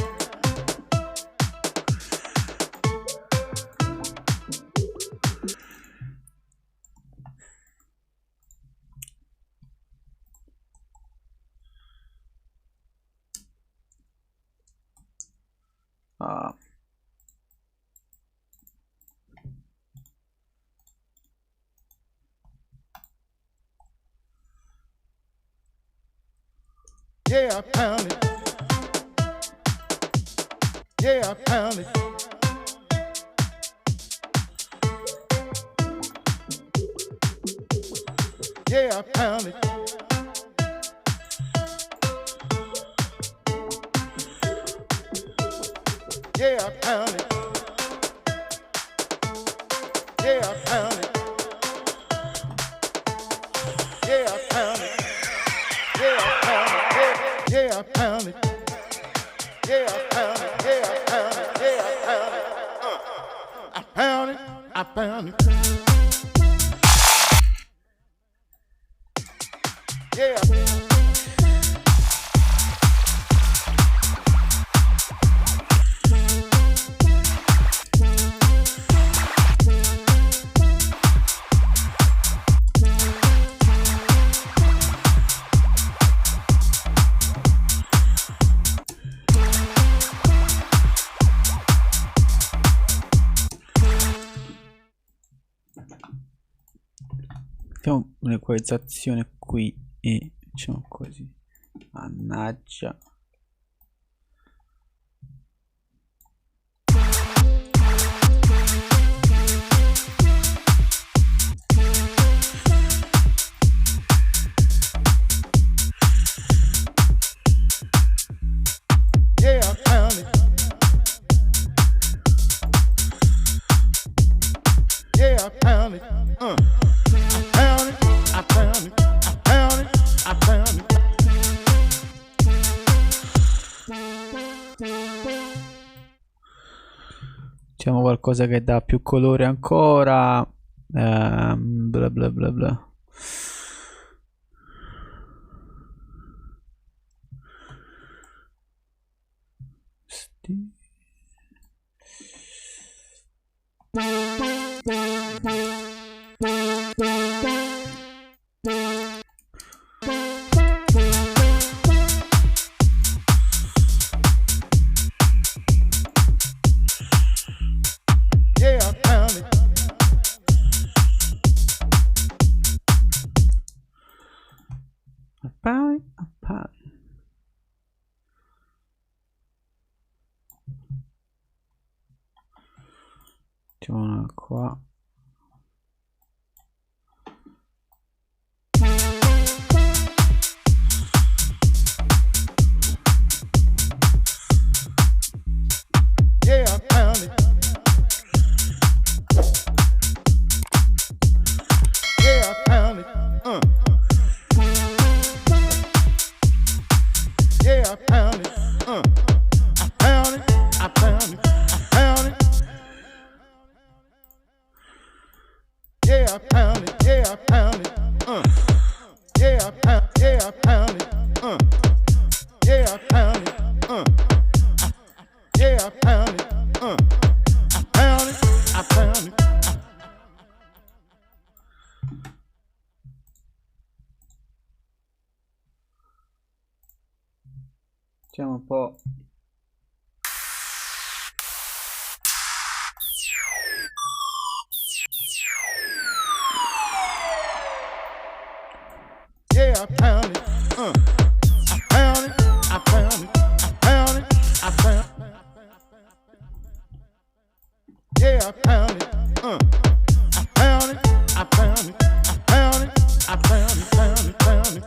Yeah, I pound it. Yeah, I pound it. Yeah, I pound it. Yeah, I pound it. Yeah, I pound it. Yeah, I pound it. Yeah, I pound it. Yeah, I pound it. Yeah, I pound it. Yeah, I pound it. Yeah, I pound it. I pound it. I pound it. Yeah. Facciamo un'equalizzazione qui e facciamo così. Mannaggia. Yeah, I pound it. Yeah, I pound it. I pound it. I pound it. I pound it. I pound it. Facciamo qualcosa che dà più colore ancora. Bla bla bla bla. Yeah, I pound it. Facciamo una qua. Yeah, I pound it. Yeah, I pound it. Yeah, I pound it. I pound it. I pound it. I pound it. Yeah, I pound it. Yeah, I pound it. Yeah, I pound. Yeah, I pound it. Yeah, I pound it. Yeah, I pound it. I pound it. I pound it. Facciamo un po'. Yeah, I pound it. I pound it. I pound it. I pound it. I pound it. Yeah, I pound it. I pound it. I pound it. I pound it. I pound it. Pound it. Pound it.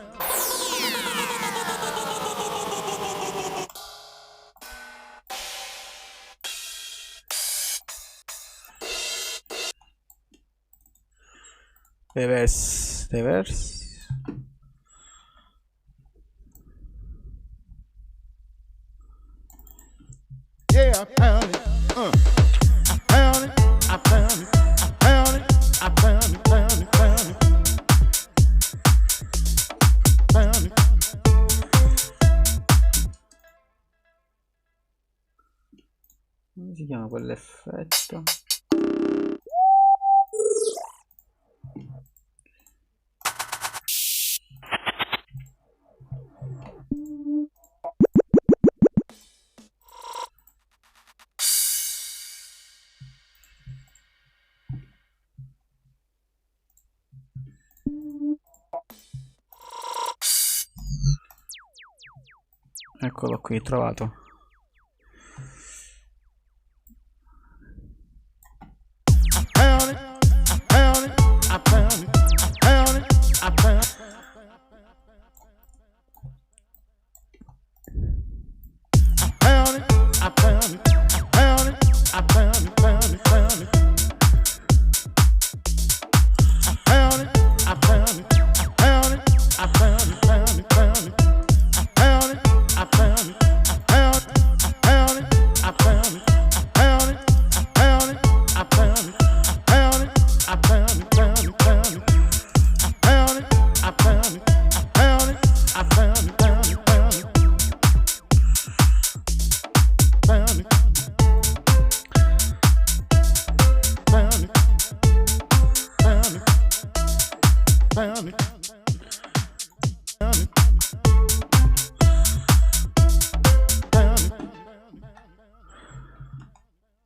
Reverse. Reverse. Yeah, I pound it. I pound it. I pound it. I pound it. I pound it. Pound it. Pound it. Pound it. Come si chiama quell'effetto? Eccolo qui, trovato.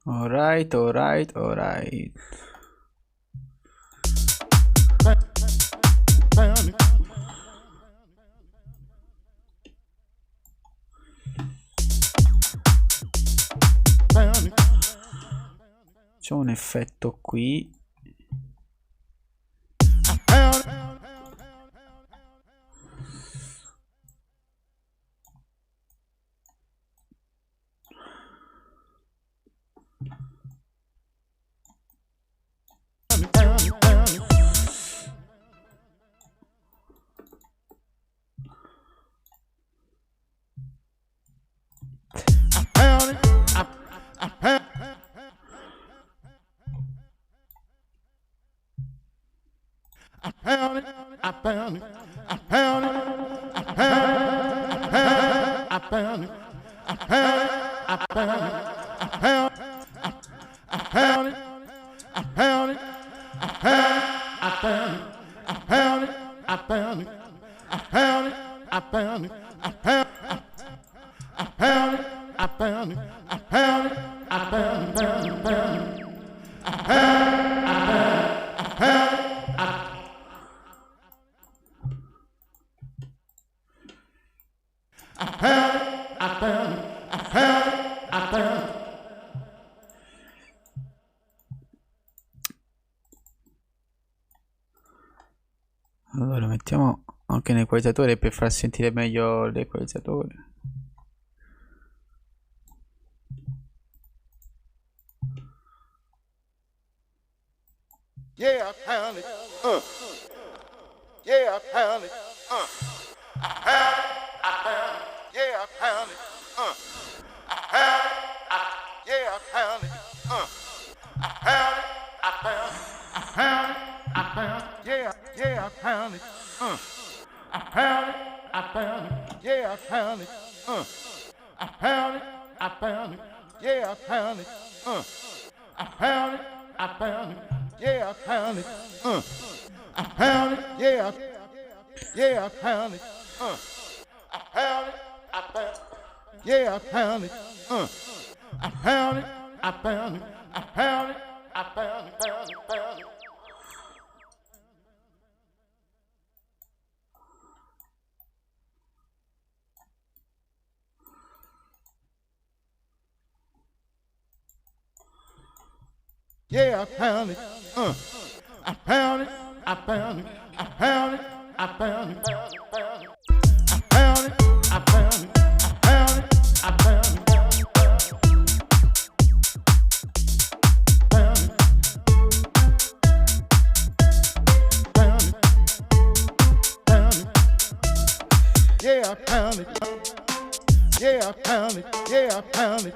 Alright. C'è un effetto qui. Allora mettiamo anche un equalizzatore per far sentire meglio l'equalizzatore. Yeah, I pound it. Yeah, I pound it. I pound it. I pound it. Yeah, I pound it. I pound it. Yeah, I pound it. I pound it. I pound it. I pound it. I pound it. Yeah, I pound it. I pound it. I pound it. Yeah, I pound it. I pound it. I pound it. Yeah, I pound it. I pound it. I pound it. Yeah, I pound it. I pound it. Yeah, I pound it. I pound it. I pound it. Yeah, I pound it. I pound it. I pound it. I pound it. I pound it. Pound it. Yeah, I pound it. I pound it. I pound it. I pound it. I pound it. I pound it. I pound it. I pound it. I pound it. Yeah, I pound it. Yeah, I pound it. Yeah, I pound it.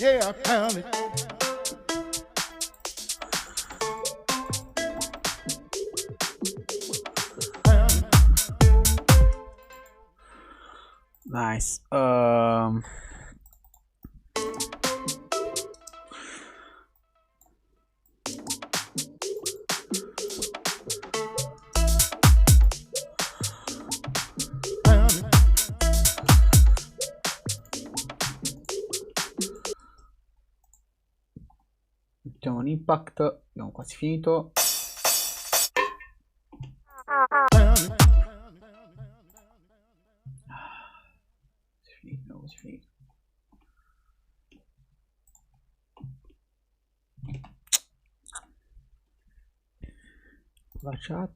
Yeah, I pound it. Nice. Mettiamo un impact. Abbiamo quasi finito. Quasi finito. La chat.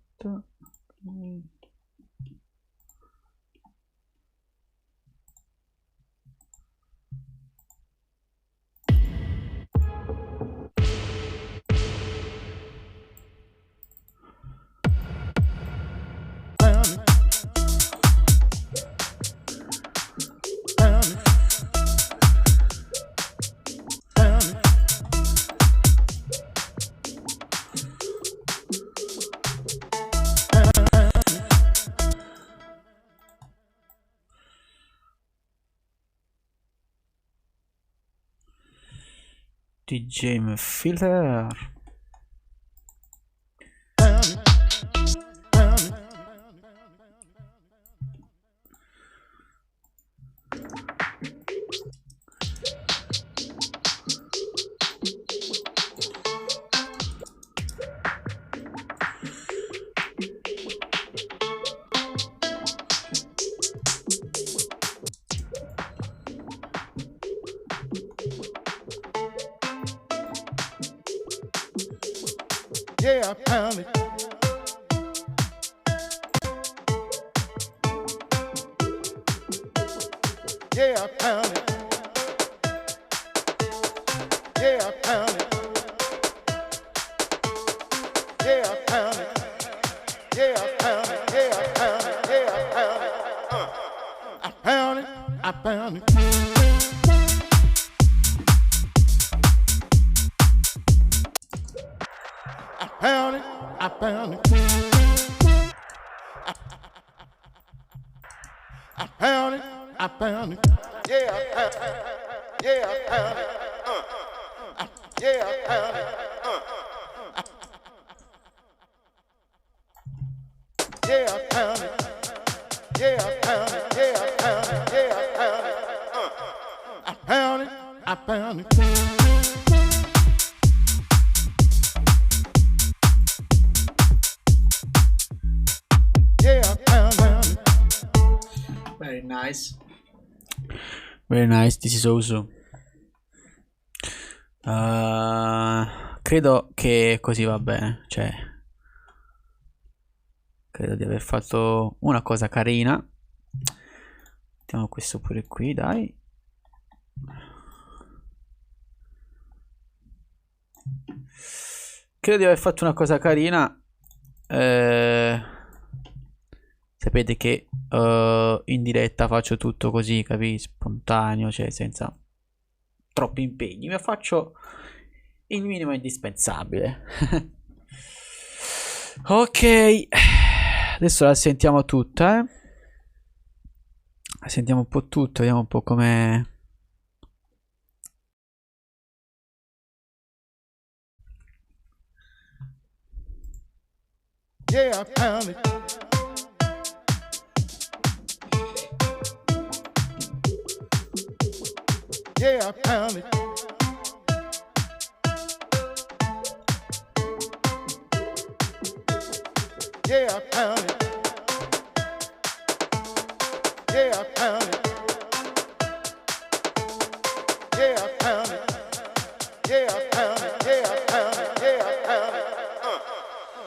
DJ Filter. Yeah, I pound it. Yeah, I pound it. Yeah, I pound it. Yeah, I pound it. Yeah, I pound it. Yeah, I pound it. Yeah, I pound it. I pound it. I pound it. Pound it, I pound it. I pound it, I pound it. Yeah, I pound it. Yeah, I pound it. Yeah, I pound it. Yeah, I pound it. Yeah, I pound it. Yeah, I pound it. Yeah, I pound it. I pound it, I pound it. Very nice. Very nice. This is awesome. Credo che così va bene. Cioè, credo di aver fatto una cosa carina. Mettiamo questo pure qui, dai. Credo di aver fatto una cosa carina. Sapete che in diretta faccio tutto così, capi? Spontaneo, cioè senza troppi impegni. Mi faccio il minimo indispensabile. Ok, adesso la sentiamo tutta, La sentiamo un po' tutto, vediamo un po' com'è. Yeah, I pound it. Yeah, I pound it. Yeah, I pound it. Yeah, I pound it. Yeah, I pound it. Yeah, I pound it. Yeah, I pound it. Yeah, I pound it.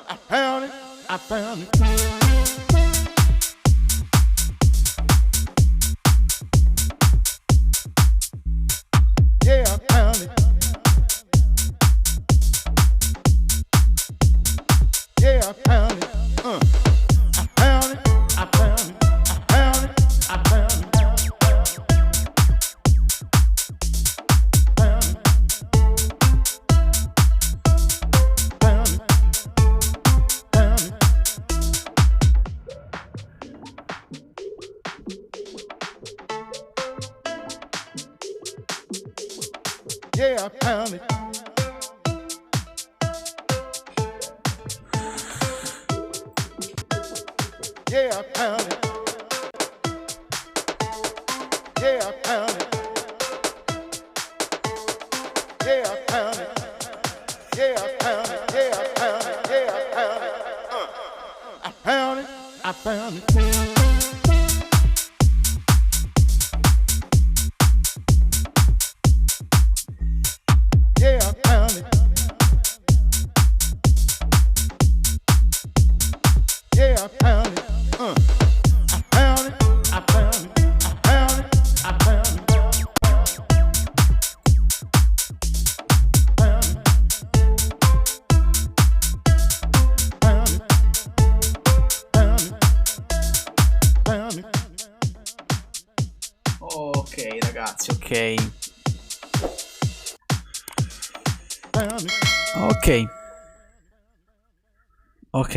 I pound it. I pound it. Yeah, I pound it. Yeah, I pound it. I pound it. I pound it. I pound it. I pound it. Pound it. Pound it. Pound it. Yeah, I pound it. Yeah, I pound it. Yeah, I pound it. Yeah, I pound it. pound it. Yeah, I pound it. Yeah, I pound it. I pound it. I pound it. I pound it. I pound it. Ok ragazzi, ok. Ok. Ok.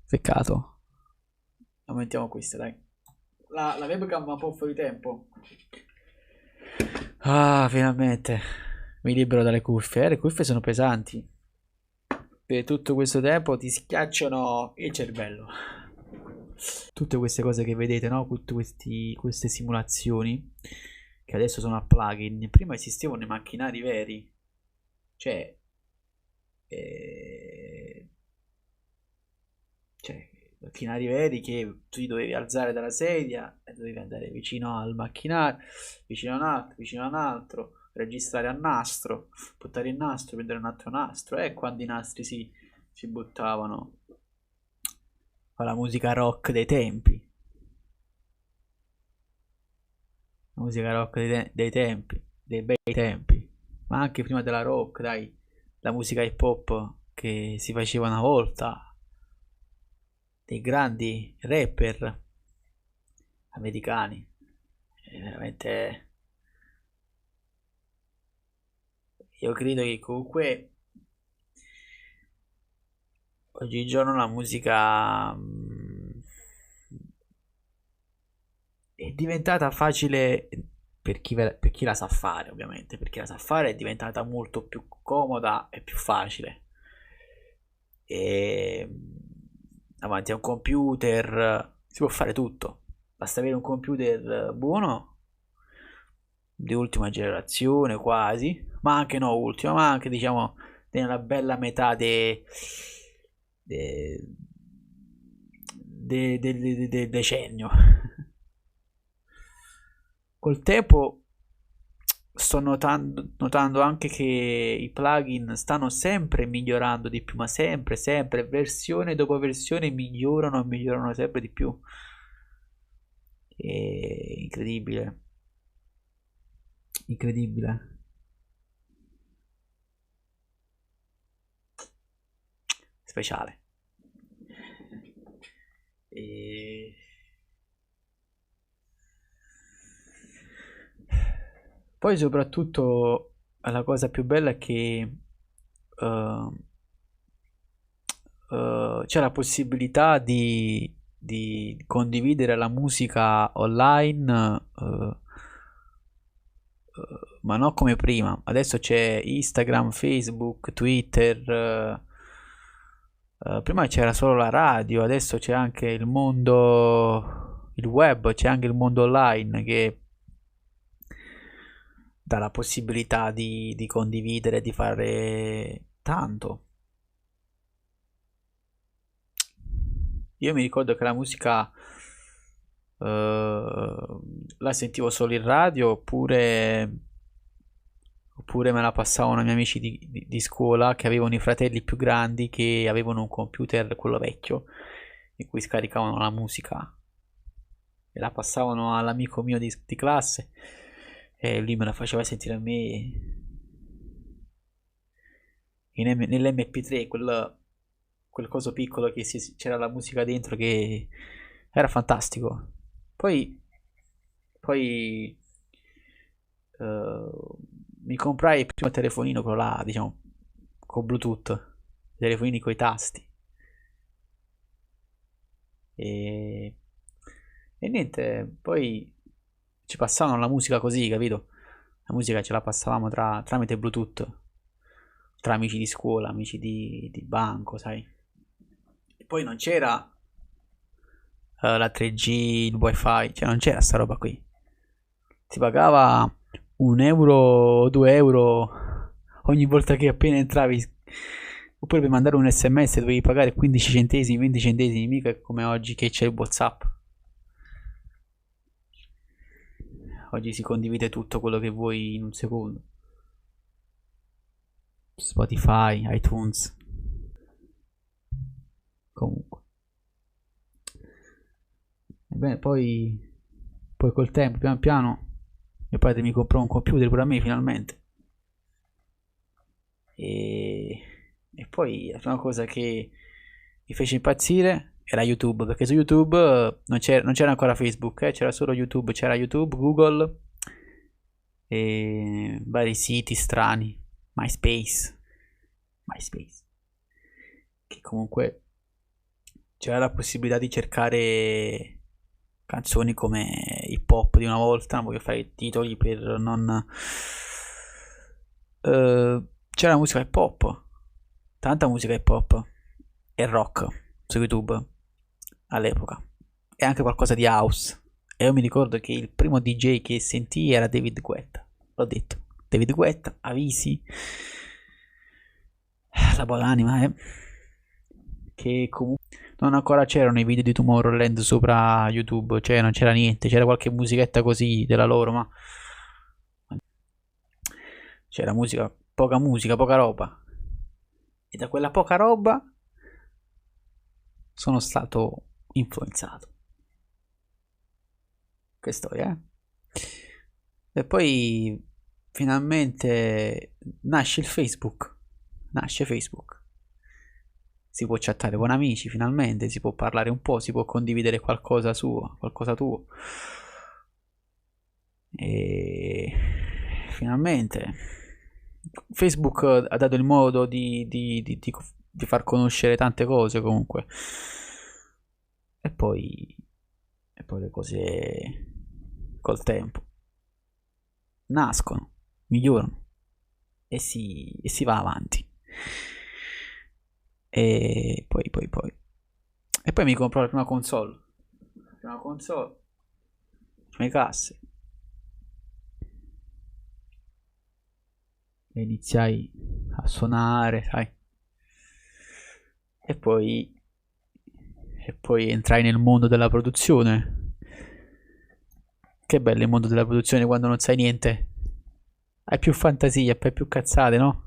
Peccato. Aumentiamo questa, dai. La webcam va un po' fuori tempo. Ah, finalmente. Mi libero dalle cuffie. Le cuffie sono pesanti. Per tutto questo tempo ti schiacciano il cervello. Tutte queste cose che vedete, no? Tutte queste simulazioni che adesso sono a plugin. Prima esistevano i macchinari veri. Cioè, macchinari veri che tu ti dovevi alzare dalla sedia e dovevi andare vicino al macchinario, vicino a un altro, vicino a un altro, registrare a nastro, buttare il nastro, prendere un altro nastro, e quando i nastri si buttavano. La musica rock dei tempi. La musica rock dei tempi, dei bei tempi. Ma anche prima della rock, dai, la musica hip hop che si faceva una volta, dei grandi rapper americani. È veramente, io credo che comunque oggigiorno la musica è diventata facile per chi la sa fare, ovviamente. Per chi la sa fare è diventata molto più comoda e più facile. E davanti a un computer si può fare tutto. Basta avere un computer buono, di ultima generazione quasi, ma anche no ultima, ma anche diciamo nella bella metà del decennio. Col tempo sto notando anche che i plugin stanno sempre migliorando di più, ma sempre, sempre, versione dopo versione migliorano e migliorano sempre di più. È incredibile. Incredibile. Speciale. E poi soprattutto la cosa più bella è che c'è la possibilità di condividere la musica online, ma non come prima. Adesso c'è Instagram, Facebook, Twitter. Prima c'era solo la radio, adesso c'è anche il mondo, il web, c'è anche il mondo online che dà la possibilità di condividere, di fare tanto. Io mi ricordo che la musica la sentivo solo in radio, oppure me la passavano i miei amici di scuola che avevano i fratelli più grandi che avevano un computer, quello vecchio, in cui scaricavano la musica e la passavano all'amico mio di classe e lui me la faceva sentire a me nell'MP3, quel coso piccolo che c'era la musica dentro, che era fantastico. Poi mi comprai il primo telefonino, quello là, diciamo, con Bluetooth, i telefonini con i tasti. E niente, poi ci passavano la musica così, capito? La musica ce la passavamo tramite Bluetooth, tra amici di scuola, amici di banco, sai. E poi non c'era la 3G, il wifi, cioè non c'era sta roba qui. Si pagava 1 euro o 2 euro ogni volta che appena entravi. Oppure per mandare un SMS dovevi pagare 15 centesimi, 20 centesimi, mica come oggi che c'è il WhatsApp. Oggi si condivide tutto quello che vuoi in un secondo. Spotify, iTunes. Comunque. Ebbene, poi col tempo, piano piano, mio padre mi comprò un computer pure a me finalmente. E poi la prima cosa che mi fece impazzire era YouTube, perché su YouTube non c'era ancora Facebook, c'era solo YouTube, c'era YouTube, Google e vari siti strani, MySpace, che comunque c'era la possibilità di cercare canzoni come hip hop di una volta. Non voglio fare titoli per non... c'era musica hip hop, tanta musica hip hop e rock su YouTube all'epoca, e anche qualcosa di house. E io mi ricordo che il primo DJ che sentii era David Guetta. L'ho detto, David Guetta, Avisi, la buonanima, che comunque non ancora c'erano i video di Tomorrowland sopra YouTube, cioè non c'era niente, c'era qualche musichetta così della loro, ma c'era musica, poca roba. E da quella poca roba sono stato influenzato. Che storia, E poi finalmente nasce Facebook. Si può chattare con amici, finalmente si può parlare un po', si può condividere qualcosa suo, qualcosa tuo. E finalmente Facebook ha dato il modo di far conoscere tante cose comunque. E poi le cose col tempo nascono, migliorano e si va avanti. E poi mi compro la prima console, prime casse, e iniziai a suonare, sai, e poi entrai nel mondo della produzione. Che bello il mondo della produzione quando non sai niente, hai più fantasia, fai più cazzate, no?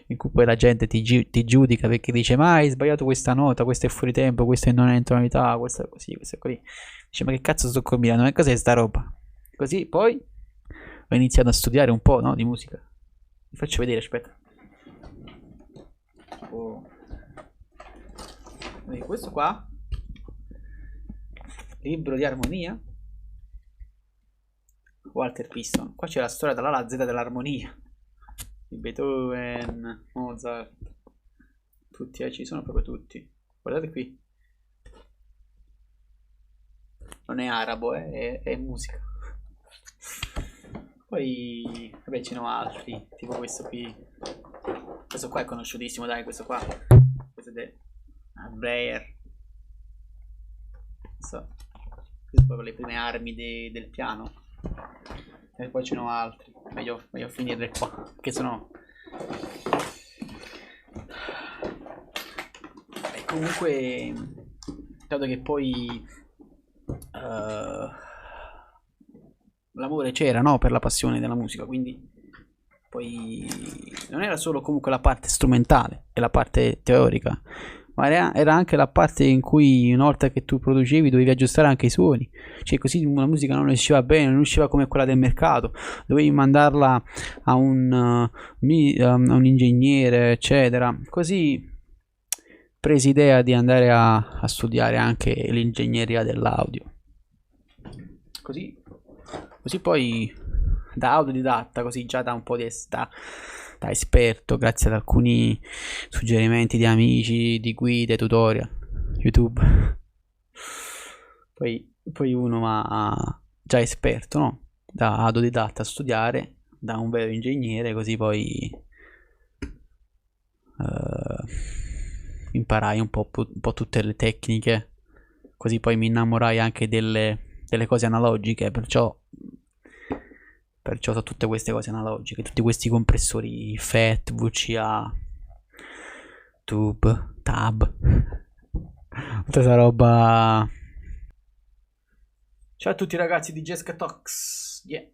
In cui poi la gente ti giudica perché dice: ma hai sbagliato questa nota, questo è fuori tempo, questo non è in tonalità, questo è così, questo è così. Dice: ma che cazzo sto combinando? Ma cos'è sta roba? Così poi ho iniziato a studiare un po', no, di musica. Vi faccio vedere, aspetta. Questo qua, libro di armonia, Walter Piston. Qua c'è la storia dalla A alla Z dell'armonia di Beethoven, Mozart, tutti, ci sono proprio tutti. Guardate qui, non è arabo, è musica. Poi vabbè, ce ne ho altri, tipo questo qui. Questo qua è conosciutissimo, dai, questo qua. Questo è Breyer. Queste sono le prime armi del piano. E poi ce ne ho altri. Meglio finirle qua, che sennò. E comunque, dato che poi l'amore c'era, no, per la passione della musica, quindi poi non era solo comunque la parte strumentale e la parte teorica, ma era anche la parte in cui una volta che tu producevi dovevi aggiustare anche i suoni, cioè così una musica non usciva bene, non usciva come quella del mercato, dovevi mandarla a un ingegnere, eccetera. Così presi idea di andare a studiare anche l'ingegneria dell'audio. Così poi da autodidatta, così già da un po' da esperto, grazie ad alcuni suggerimenti di amici, di guide, tutorial, YouTube. Poi uno va già esperto, no? Da autodidatta a studiare, da un vero ingegnere, così poi imparai un po' tutte le tecniche, così poi mi innamorai anche delle cose analogiche, perciò Perciò sono tutte queste cose analogiche, tutti questi compressori FET, VCA, Tube, Tab, tutta questa roba. Ciao a tutti ragazzi di Jessica Talks, yeah.